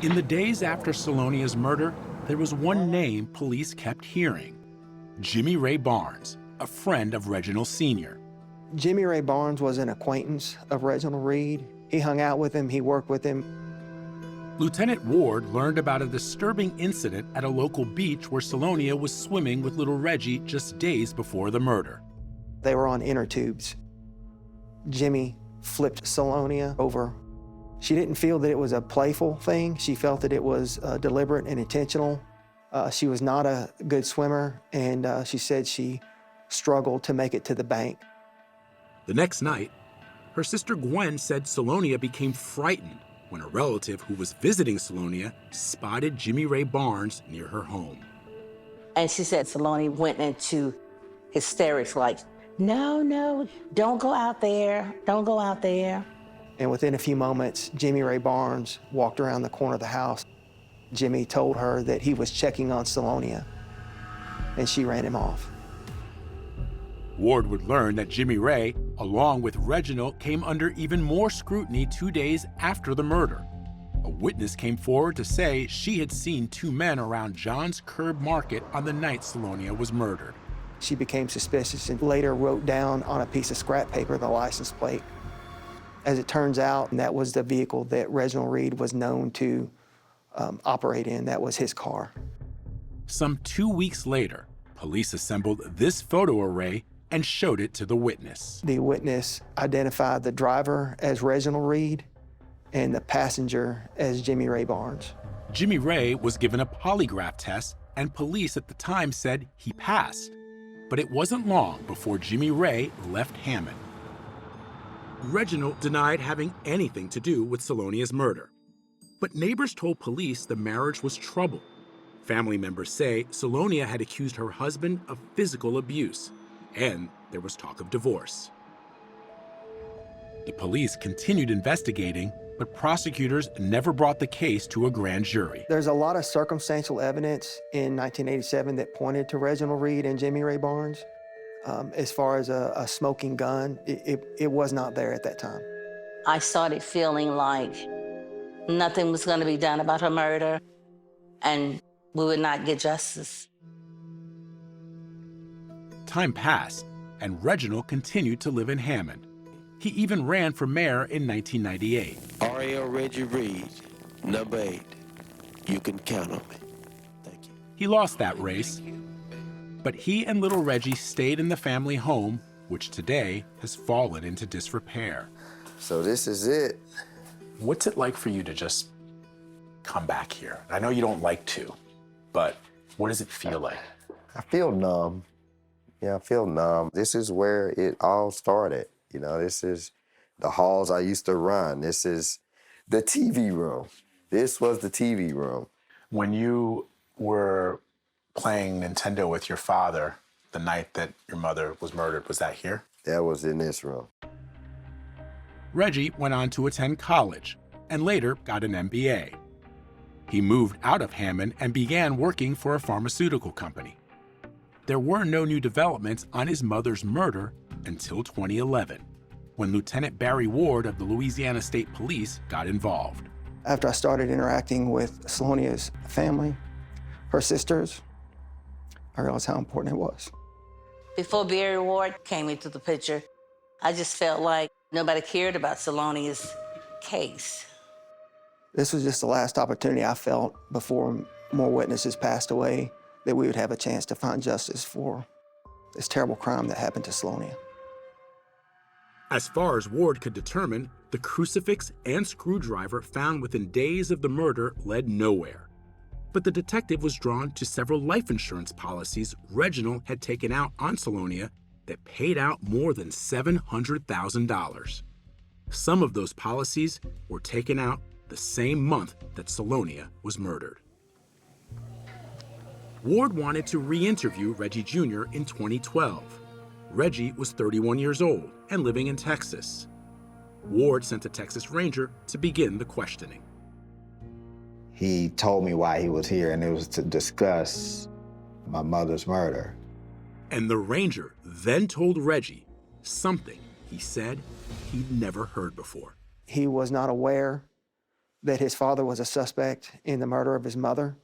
In the days after Salonia's murder, there was one name police kept hearing: Jimmy Ray Barnes, a friend of Reginald Sr. Jimmy Ray Barnes was an acquaintance of Reginald Reed. He hung out with him, he worked with him. Lieutenant Ward learned about a disturbing incident at a local beach where Salonia was swimming with little Reggie just days before the murder. They were on inner tubes. Jimmy flipped Salonia over. She didn't feel that it was a playful thing. She felt that it was deliberate and intentional. She was not a good swimmer, and she said she struggled to make it to the bank. The next night, her sister Gwen said Salonia became frightened when a relative who was visiting Salonia spotted Jimmy Ray Barnes near her home. And she said Salonia went into hysterics like, no, don't go out there, don't go out there. And within a few moments, Jimmy Ray Barnes walked around the corner of the house. Jimmy told her that he was checking on Salonia, and she ran him off. Ward would learn that Jimmy Ray, along with Reginald, came under even more scrutiny 2 days after the murder. A witness came forward to say she had seen two men around John's Curb Market on the night Salonia was murdered. She became suspicious and later wrote down on a piece of scrap paper the license plate. As it turns out, that was the vehicle that Reginald Reed was known to operate in. That was his car. Some 2 weeks later, police assembled this photo array and showed it to the witness. The witness identified the driver as Reginald Reed and the passenger as Jimmy Ray Barnes. Jimmy Ray was given a polygraph test, and police at the time said he passed. But it wasn't long before Jimmy Ray left Hammond. Reginald denied having anything to do with Salonia's murder. But neighbors told police the marriage was troubled. Family members say Salonia had accused her husband of physical abuse, and there was talk of divorce. The police continued investigating, but prosecutors never brought the case to a grand jury. There's a lot of circumstantial evidence in 1987 that pointed to Reginald Reed and Jimmy Ray Barnes. As far as a smoking gun, it was not there at that time. I started feeling like nothing was going to be done about her murder, and we would not get justice. Time passed, and Reginald continued to live in Hammond. He even ran for mayor in 1998. R.L. Reggie Reed, number 8. You can count on me. Thank you. He lost that race, but he and little Reggie stayed in the family home, which today has fallen into disrepair. So this is it. What's it like for you to just come back here? I know you don't like to, but what does it feel like? I feel numb. Yeah, I feel numb. This is where it all started. You know, this is the halls I used to run. This is the TV room. This was the TV room. When you were playing Nintendo with your father the night that your mother was murdered, was that here? That was in this room. Reggie went on to attend college and later got an MBA. He moved out of Hammond and began working for a pharmaceutical company. There were no new developments on his mother's murder until 2011, when Lieutenant Barry Ward of the Louisiana State Police got involved. After I started interacting with Salonia's family, her sisters, I realized how important it was. Before Barry Ward came into the picture, I just felt like nobody cared about Salonia's case. This was just the last opportunity I felt before more witnesses passed away that we would have a chance to find justice for this terrible crime that happened to Salonia. As far as Ward could determine, the crucifix and screwdriver found within days of the murder led nowhere. But the detective was drawn to several life insurance policies Reginald had taken out on Salonia that paid out more than $700,000. Some of those policies were taken out the same month that Salonia was murdered. Ward wanted to re-interview Reggie Jr. in 2012. Reggie was 31 years old and living in Texas. Ward sent a Texas Ranger to begin the questioning. He told me why he was here, and it was to discuss my mother's murder. And the Ranger then told Reggie something he said he'd never heard before. He was not aware that his father was a suspect in the murder of his mother.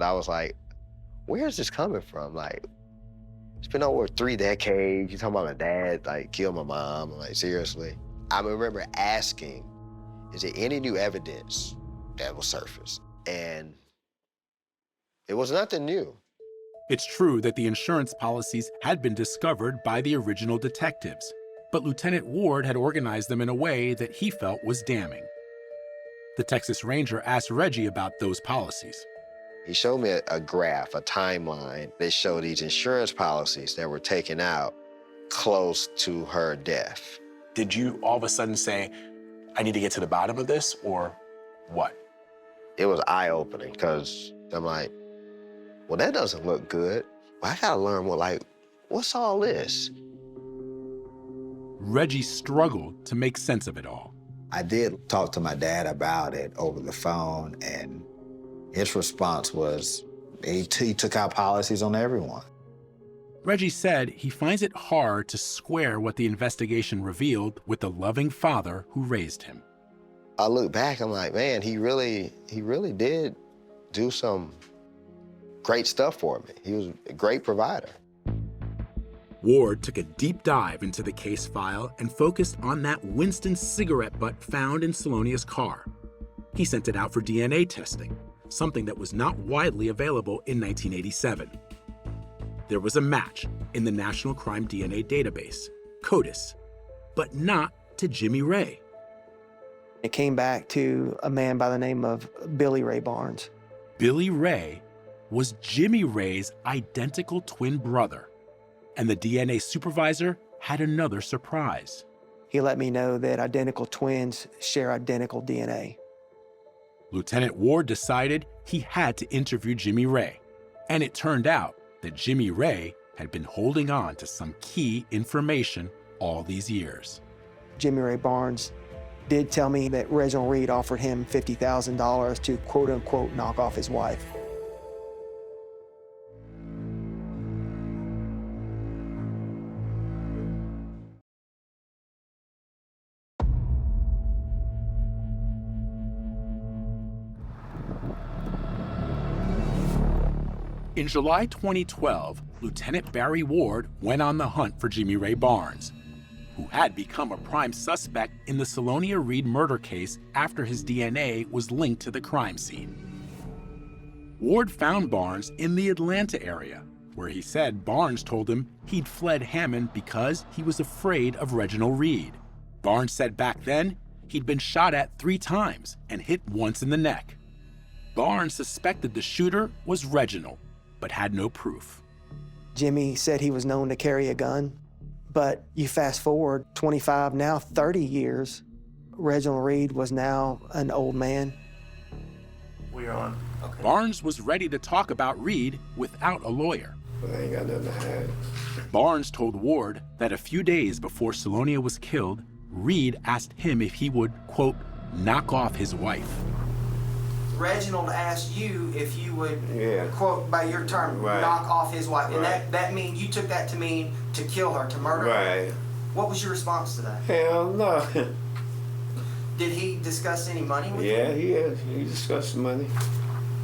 I was like, where is this coming from? Like, It's been over 3 decades. You talking about my dad, like, killed my mom? I'm like, seriously? I remember asking, is there any new evidence that will surface? And it was nothing new. It's true that the insurance policies had been discovered by the original detectives, but Lieutenant Ward had organized them in a way that he felt was damning. The Texas Ranger asked Reggie about those policies. He showed me a graph, a timeline that showed these insurance policies that were taken out close to her death. Did you all of a sudden say, I need to get to the bottom of this, or what? It was eye-opening, because I'm like, well, that doesn't look good. Well, I gotta learn more, like, what's all this? Reggie struggled to make sense of it all. I did talk to my dad about it over the phone, and his response was he took out policies on everyone. Reggie said he finds it hard to square what the investigation revealed with the loving father who raised him. I look back, I'm like, man, he really did do some great stuff for me. He was a great provider. Ward took a deep dive into the case file and focused on that Winston cigarette butt found in Salonia's car. He sent it out for DNA testing, something that was not widely available in 1987. There was a match in the National Crime DNA Database, CODIS, but not to Jimmy Ray. It came back to a man by the name of Billy Ray Barnes. Billy Ray was Jimmy Ray's identical twin brother, and the DNA supervisor had another surprise. He let me know that identical twins share identical DNA. Lieutenant Ward decided he had to interview Jimmy Ray, and it turned out that Jimmy Ray had been holding on to some key information all these years. Jimmy Ray Barnes did tell me that Reginald Reed offered him $50,000 to quote-unquote knock off his wife. In July 2012, Lieutenant Barry Ward went on the hunt for Jimmy Ray Barnes, who had become a prime suspect in the Salonia Reed murder case after his DNA was linked to the crime scene. Ward found Barnes in the Atlanta area, where he said Barnes told him he'd fled Hammond because he was afraid of Reginald Reed. Barnes said back then he'd been shot at 3 times and hit once in the neck. Barnes suspected the shooter was Reginald, but had no proof. Jimmy said he was known to carry a gun, but you fast forward 25, now 30 years, Reginald Reed was now an old man. We're on. Okay. Barnes was ready to talk about Reed without a lawyer. But I ain't got nothing to hide. Barnes told Ward that a few days before Salonia was killed, Reed asked him if he would, quote, knock off his wife. Reginald asked you if you would, Yeah. quote, by your term, Right. knock off his wife. And Right. that means you took that to mean to kill her, to murder her? Right. What was your response to that? Hell no. Did he discuss any money with you? Yeah, he is. He discussed money.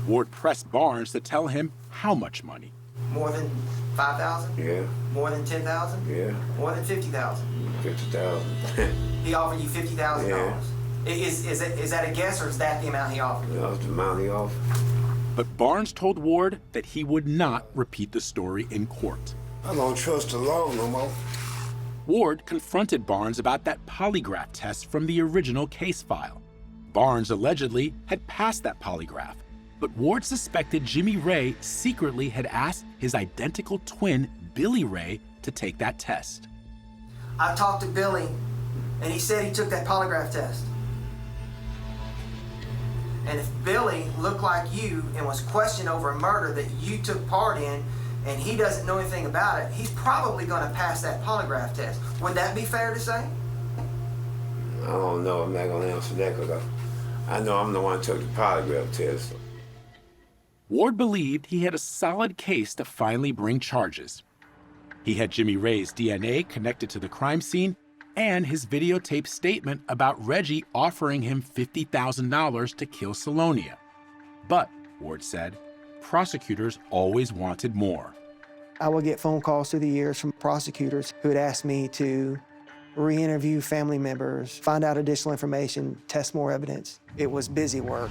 Ward pressed Barnes to tell him how much money. More than 5,000? Yeah. More than 10,000? Yeah. More than 50,000? 50,000. He offered you $50,000. Yeah. Is that a guess, or is that the amount he offered you? That was the amount he offered. But Barnes told Ward that he would not repeat the story in court. I don't trust the law no more. Ward confronted Barnes about that polygraph test from the original case file. Barnes allegedly had passed that polygraph, but Ward suspected Jimmy Ray secretly had asked his identical twin, Billy Ray, to take that test. I talked to Billy, and he said he took that polygraph test. And if Billy looked like you and was questioned over a murder that you took part in, and he doesn't know anything about it, he's probably going to pass that polygraph test. Would that be fair to say? I don't know. I'm not going to answer that because I know I'm the one who took the polygraph test. Ward believed he had a solid case to finally bring charges. He had Jimmy Ray's DNA connected to the crime scene and his videotaped statement about Reggie offering him $50,000 to kill Salonia. But, Ward said, prosecutors always wanted more. I would get phone calls through the years from prosecutors who would ask me to re-interview family members, find out additional information, test more evidence. It was busy work.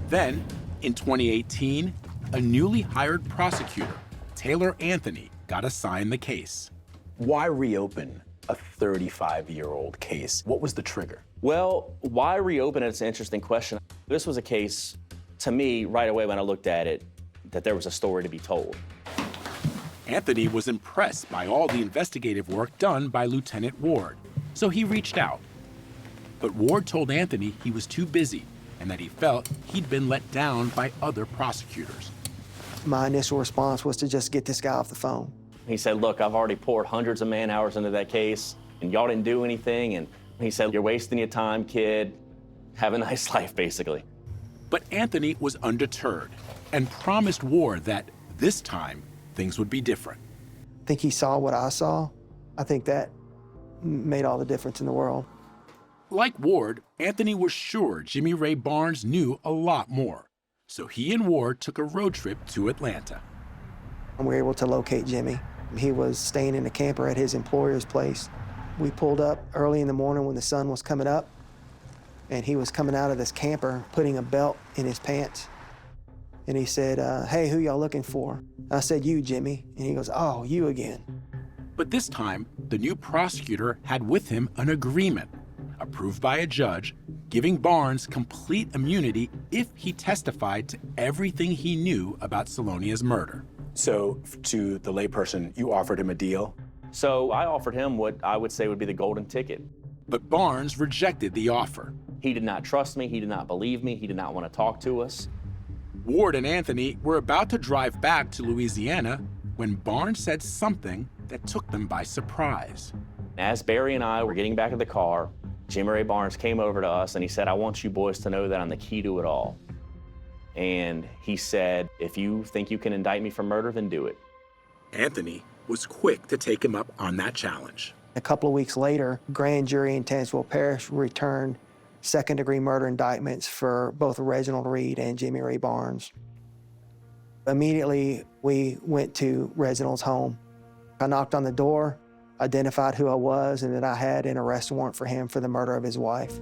Then, in 2018, a newly hired prosecutor, Taylor Anthony, got assigned the case. Why reopen a 35-year-old case? What was the trigger? Well, why reopen it? It's an interesting question. This was a case, to me, right away when I looked at it, that there was a story to be told. Anthony was impressed by all the investigative work done by Lieutenant Ward, so he reached out. But Ward told Anthony he was too busy and that he felt he'd been let down by other prosecutors. My initial response was to just get this guy off the phone. He said, look, I've already poured hundreds of man-hours into that case, and y'all didn't do anything. And he said, you're wasting your time, kid. Have a nice life, basically. But Anthony was undeterred and promised Ward that this time things would be different. I think he saw what I saw. I think that made all the difference in the world. Like Ward, Anthony was sure Jimmy Ray Barnes knew a lot more. So he and Ward took a road trip to Atlanta. And we were able to locate Jimmy. He was staying in a camper at his employer's place. We pulled up early in the morning when the sun was coming up, and he was coming out of this camper, putting a belt in his pants. And he said, hey, who y'all looking for? I said, you, Jimmy. And he goes, oh, you again. But this time, the new prosecutor had with him an agreement, approved by a judge, giving Barnes complete immunity if he testified to everything he knew about Salonia's murder. So, to the layperson, you offered him a deal? So I offered him what I would say would be the golden ticket. But Barnes rejected the offer. He did not trust me, he did not believe me, he did not want to talk to us. Ward and Anthony were about to drive back to Louisiana when Barnes said something that took them by surprise. As Barry and I were getting back in the car, Jimmy Ray Barnes came over to us and he said, I want you boys to know that I'm the key to it all. And he said, if you think you can indict me for murder, then do it. Anthony was quick to take him up on that challenge. A couple of weeks later, grand jury in Tazewell Parish returned second-degree murder indictments for both Reginald Reed and Jimmy Ray Barnes. Immediately, we went to Reginald's home. I knocked on the door, identified who I was, and that I had an arrest warrant for him for the murder of his wife.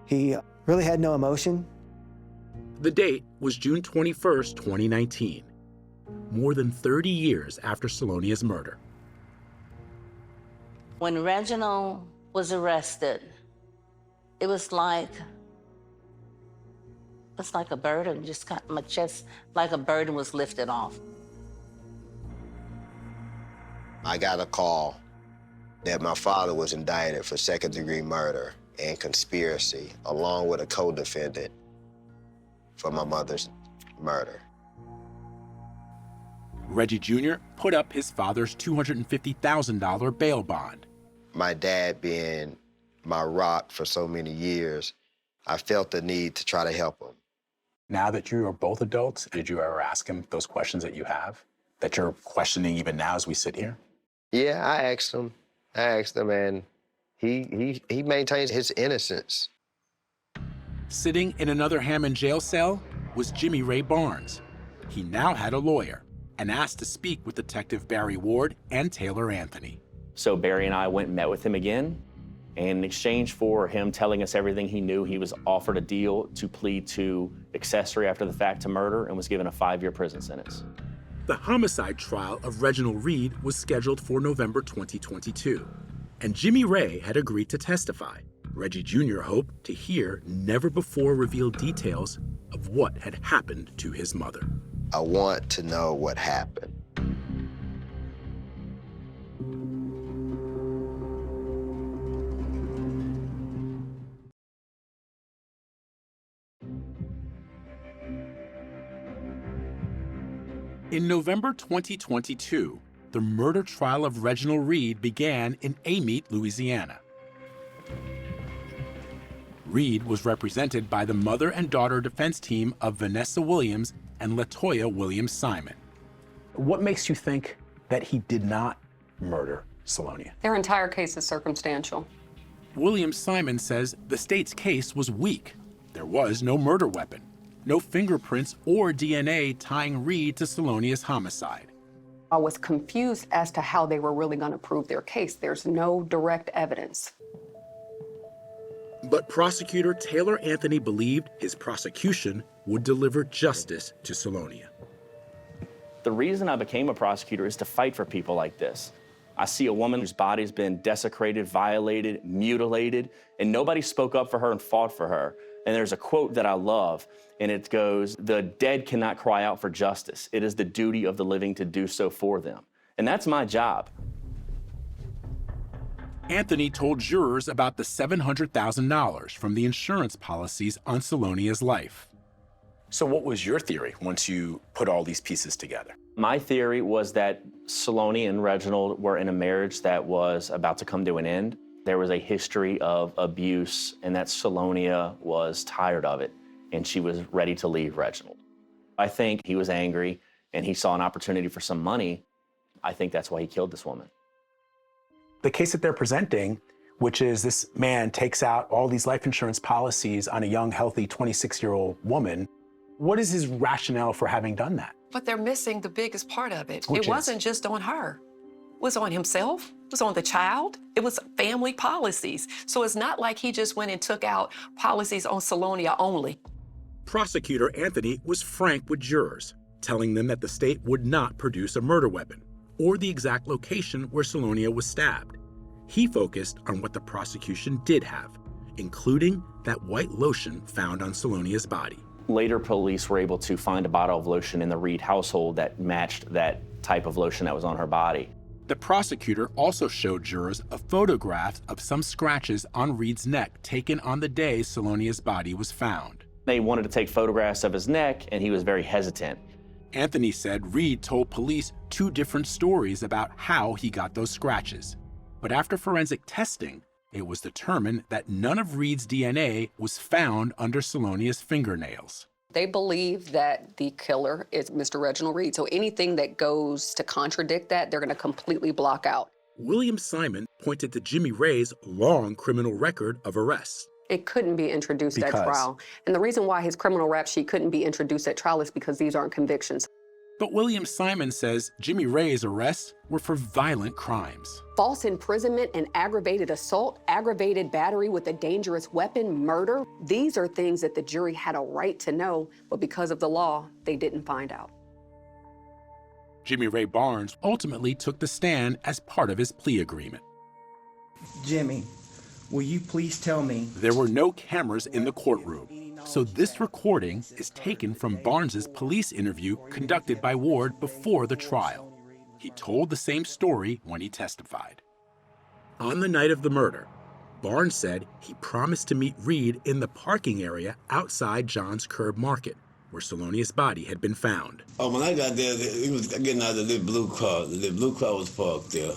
He really had no emotion. The date was June 21st, 2019, more than 30 years after Salonia's murder. When Reginald was arrested, it was like a burden, just got my chest, like a burden was lifted off. I got a call that my father was indicted for second-degree murder and conspiracy, along with a co-defendant for my mother's murder. Reggie Jr. put up his father's $250,000 bail bond. My dad being my rock for so many years, I felt the need to try to help him. Now that you are both adults, did you ever ask him those questions that you have, that you're questioning even now as we sit here? Yeah, I asked him, and he maintains his innocence. Sitting in another Hammond jail cell was Jimmy Ray Barnes. He now had a lawyer and asked to speak with Detective Barry Ward and Taylor Anthony. So Barry and I went and met with him again. And in exchange for him telling us everything he knew, he was offered a deal to plead to accessory after the fact to murder and was given a 5-year prison sentence. The homicide trial of Reginald Reed was scheduled for November 2022, and Jimmy Ray had agreed to testify. Reggie Jr. hoped to hear never-before-revealed details of what had happened to his mother. I want to know what happened. In November 2022, the murder trial of Reginald Reed began in Amite, Louisiana. Reed was represented by the mother and daughter defense team of Vanessa Williams and LaToya Williams-Simon. What makes you think that he did not murder Salonia? Their entire case is circumstantial. Williams-Simon says the state's case was weak. There was no murder weapon. no fingerprints or DNA tying Reed to Salonia's homicide. I was confused as to how they were really going to prove their case. There's no direct evidence. But prosecutor Taylor Anthony believed his prosecution would deliver justice to Salonia. The reason I became a prosecutor is to fight for people like this. I see a woman whose body's been desecrated, violated, mutilated, and nobody spoke up for her and fought for her. And there's a quote that I love, and it goes, "The dead cannot cry out for justice. It is the duty of the living to do so for them." And that's my job. Anthony told jurors about the $700,000 from the insurance policies on Salonia's life. So what was your theory once you put all these pieces together? My theory was that Salonia and Reginald were in a marriage that was about to come to an end. There was a history of abuse, and that Salonia was tired of it, and she was ready to leave Reginald. I think he was angry, and he saw an opportunity for some money. I think that's why he killed this woman. The case that they're presenting, which is this man takes out all these life insurance policies on a young, healthy 26-year-old woman, what is his rationale for having done that? But they're missing the biggest part of it. Which it wasn't just on her. It was on himself. It was on the child. It was family policies. So it's not like he just went and took out policies on Salonia only. Prosecutor Anthony was frank with jurors, telling them that the state would not produce a murder weapon or the exact location where Salonia was stabbed. He focused on what the prosecution did have, including that white lotion found on Salonia's body. Later, police were able to find a bottle of lotion in the Reed household that matched that type of lotion that was on her body. The prosecutor also showed jurors a photograph of some scratches on Reed's neck taken on the day Salonia's body was found. They wanted to take photographs of his neck, and he was very hesitant. Anthony said Reed told police 2 different stories about how he got those scratches. But after forensic testing, it was determined that none of Reed's DNA was found under Salonia's fingernails. They believe that the killer is Mr. Reginald Reed, so anything that goes to contradict that, they're going to completely block out. William Simon pointed to Jimmy Ray's long criminal record of arrests. It couldn't be introduced at trial. And the reason why his criminal rap sheet couldn't be introduced at trial is because these aren't convictions. But William Simon says Jimmy Ray's arrests were for violent crimes. False imprisonment and aggravated assault, aggravated battery with a dangerous weapon, murder. These are things that the jury had a right to know, but because of the law, they didn't find out. Jimmy Ray Barnes ultimately took the stand as part of his plea agreement. Jimmy, will you please tell me? There were no cameras in the courtroom, so this recording is taken from Barnes's police interview conducted by Ward before the trial. He told the same story when he testified. On the night of the murder, Barnes said he promised to meet Reed in the parking area outside John's Curb Market, where Salonia's body had been found. Oh, when I got there, he was getting out of the blue car. The blue car was parked there.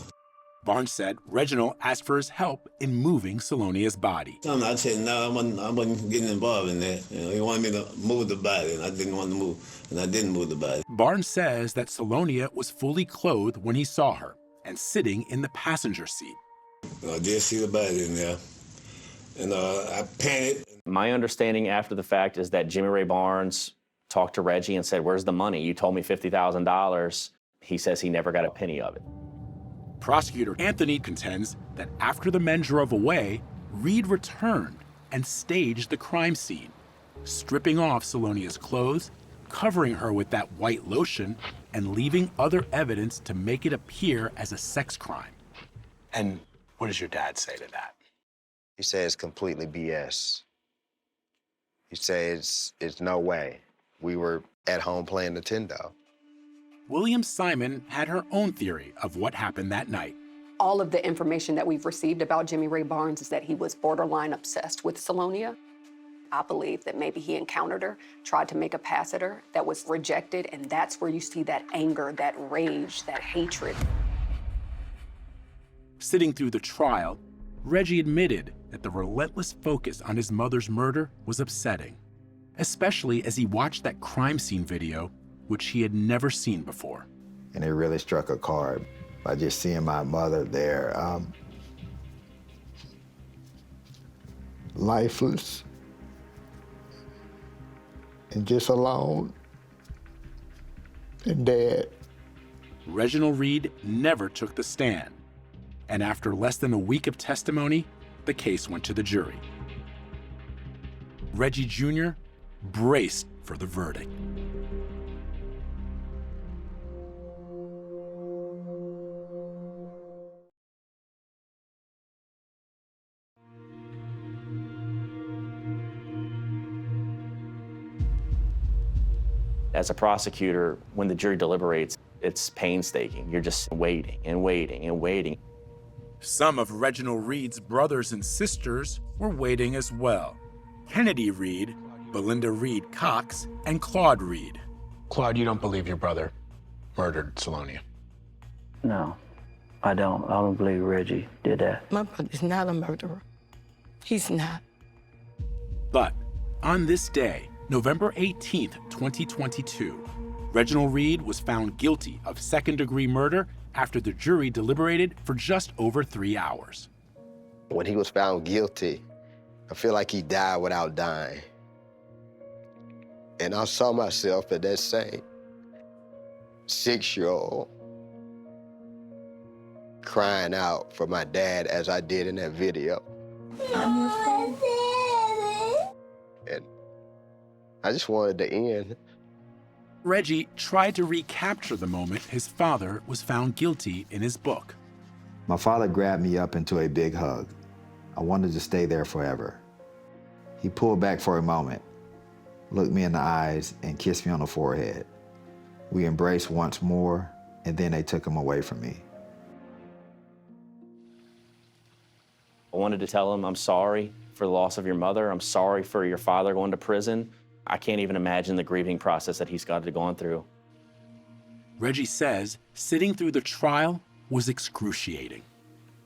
Barnes said Reginald asked for his help in moving Salonia's body. I said, no, I wasn't getting involved in that. He wanted me to move the body, and I didn't want to move, and I didn't move the body. Barnes says that Salonia was fully clothed when he saw her and sitting in the passenger seat. I did see the body in there, and I panicked. My understanding after the fact is that Jimmy Ray Barnes talked to Reggie and said, "Where's the money? You told me $50,000. He says he never got a penny of it. Prosecutor Anthony contends that after the men drove away, Reed returned and staged the crime scene, stripping off Salonia's clothes, covering her with that white lotion, and leaving other evidence to make it appear as a sex crime. And what does your dad say to that? He says it's completely BS. He says it's no way. We were at home playing Nintendo. William Simon had her own theory of what happened that night. All of the information that we've received about Jimmy Ray Barnes is that he was borderline obsessed with Salonia. I believe that maybe he encountered her, tried to make a pass at her, that was rejected, and that's where you see that anger, that rage, that hatred. Sitting through the trial, Reggie admitted that the relentless focus on his mother's murder was upsetting, especially as he watched that crime scene video, which he had never seen before. And it really struck a chord by just seeing my mother there, lifeless and just alone and dead. Reginald Reed never took the stand, and after less than a week of testimony, the case went to the jury. Reggie Jr. braced for the verdict. As a prosecutor, when the jury deliberates, it's painstaking. You're just waiting and waiting and waiting. Some of Reginald Reed's brothers and sisters were waiting as well. Kennedy Reed, Belinda Reed Cox, and Claude Reed. Claude, you don't believe your brother murdered Salonia? No, I don't. I don't believe Reggie did that. My brother's not a murderer. He's not. But on this day, November 18th, 2022, Reginald Reed was found guilty of second-degree murder after the jury deliberated for just over 3 hours. When he was found guilty, I feel like he died without dying. And I saw myself at that same 6-year-old crying out for my dad as I did in that video. I'm your friend. And I just wanted to end. Reggie tried to recapture the moment his father was found guilty in his book. My father grabbed me up into a big hug. I wanted to stay there forever. He pulled back for a moment, looked me in the eyes, and kissed me on the forehead. We embraced once more, and then they took him away from me. I wanted to tell him, I'm sorry for the loss of your mother. I'm sorry for your father going to prison. I can't even imagine the grieving process that he's got to go on through. Reggie says sitting through the trial was excruciating.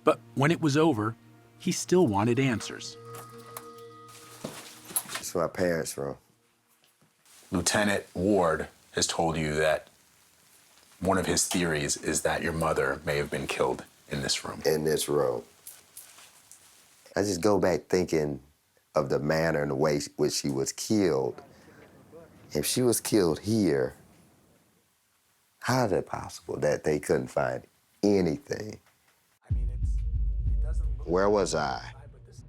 But when it was over, he still wanted answers. It's my parents' room. Lieutenant Ward has told you that one of his theories is that your mother may have been killed in this room. In this room. I just go back thinking of the manner and the way which she was killed. If she was killed here, how is it possible that they couldn't find anything? Where was I?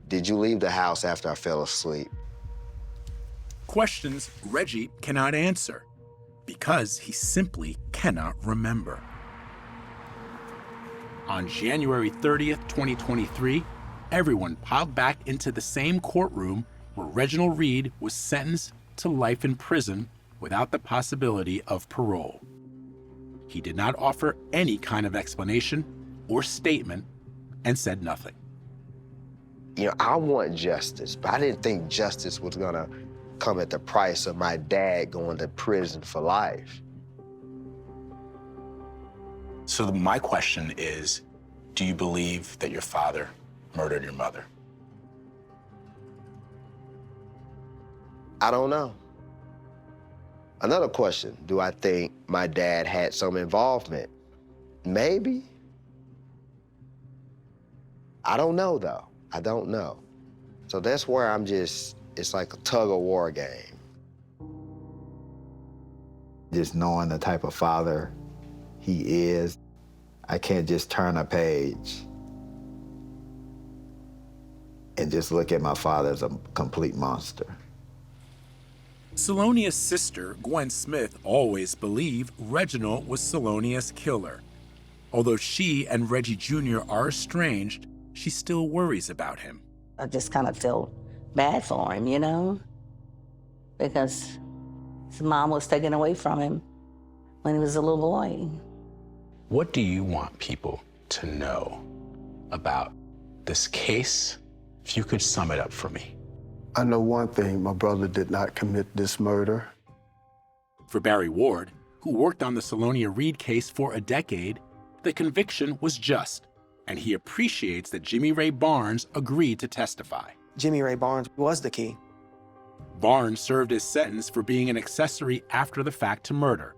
Did you leave the house after I fell asleep? Questions Reggie cannot answer because he simply cannot remember. On January 30th, 2023, everyone piled back into the same courtroom where Reginald Reed was sentenced to life in prison without the possibility of parole. He did not offer any kind of explanation or statement and said nothing. You know, I want justice, but I didn't think justice was gonna come at the price of my dad going to prison for life. So my question is, do you believe that your father murdered your mother? I don't know. Another question, do I think my dad had some involvement? Maybe. I don't know, though. I don't know. So that's where I'm just, it's like a tug-of-war game. Just knowing the type of father he is, I can't just turn a page and just look at my father as a complete monster. Salonia's sister, Gwen Smith, always believed Reginald was Salonia's killer. Although she and Reggie Jr. are estranged, she still worries about him. I just kind of feel bad for him, you know? Because his mom was taken away from him when he was a little boy. What do you want people to know about this case? If you could sum it up for me. I know one thing, my brother did not commit this murder. For Barry Ward, who worked on the Salonia Reed case for a decade, the conviction was just, and he appreciates that Jimmy Ray Barnes agreed to testify. Jimmy Ray Barnes was the key. Barnes served his sentence for being an accessory after the fact to murder.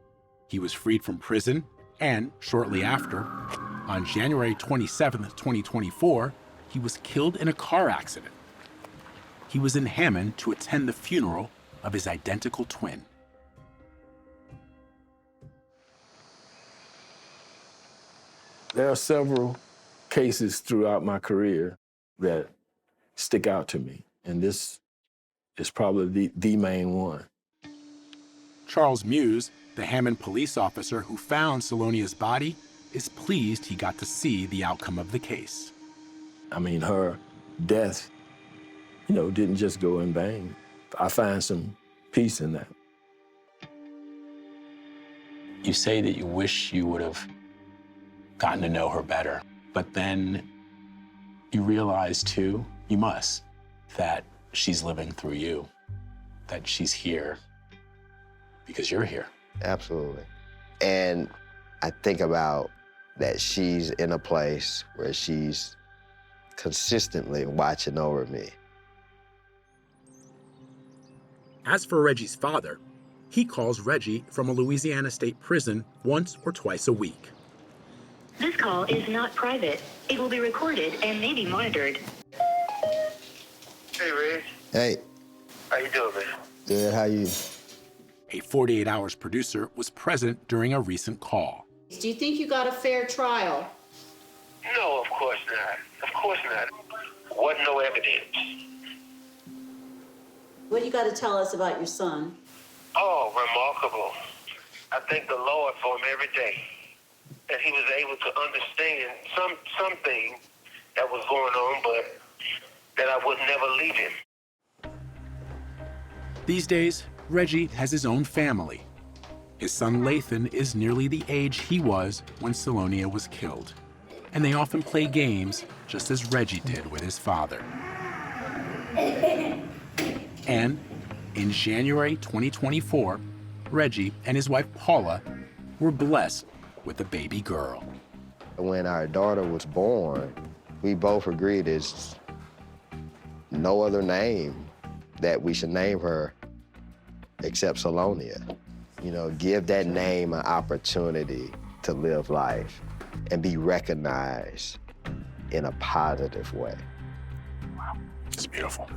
He was freed from prison, and shortly after, on January 27, 2024, he was killed in a car accident. He was in Hammond to attend the funeral of his identical twin. There are several cases throughout my career that stick out to me, and this is probably the main one. Charles Muse, the Hammond police officer who found Salonia's body, is pleased he got to see the outcome of the case. I mean, her death, didn't just go in vain. I find some peace in that. You say that you wish you would have gotten to know her better, but then you realize too, you must, that she's living through you, that she's here because you're here. Absolutely. And I think about that she's in a place where she's consistently watching over me. As for Reggie's father, he calls Reggie from a Louisiana state prison once or twice a week. This call is not private. It will be recorded and may be monitored. Hey, Reg. Hey. How you doing, man? Good, how you? A 48 Hours producer was present during a recent call. Do you think you got a fair trial? No, of course not. Of course not. Wasn't no evidence. What do you got to tell us about your son? Oh, remarkable. I thank the Lord for him every day. That he was able to understand something that was going on, but that I would never leave him. These days, Reggie has his own family. His son Lathan is nearly the age he was when Salonia was killed. And they often play games just as Reggie did with his father. And in January 2024, Reggie and his wife Paula were blessed with a baby girl. When our daughter was born, we both agreed there's no other name that we should name her except Salonia. Give that name an opportunity to live life and be recognized in a positive way. Wow, it's beautiful.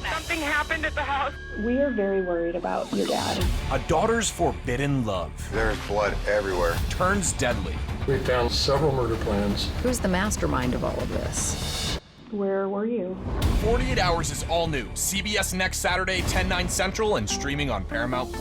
Something happened at the house. We are very worried about your dad. A daughter's forbidden love. There's blood everywhere. Turns deadly. We found several murder plans. Who's the mastermind of all of this? Where were you? 48 Hours is all new. CBS next Saturday, 10/9 Central, and streaming on Paramount+.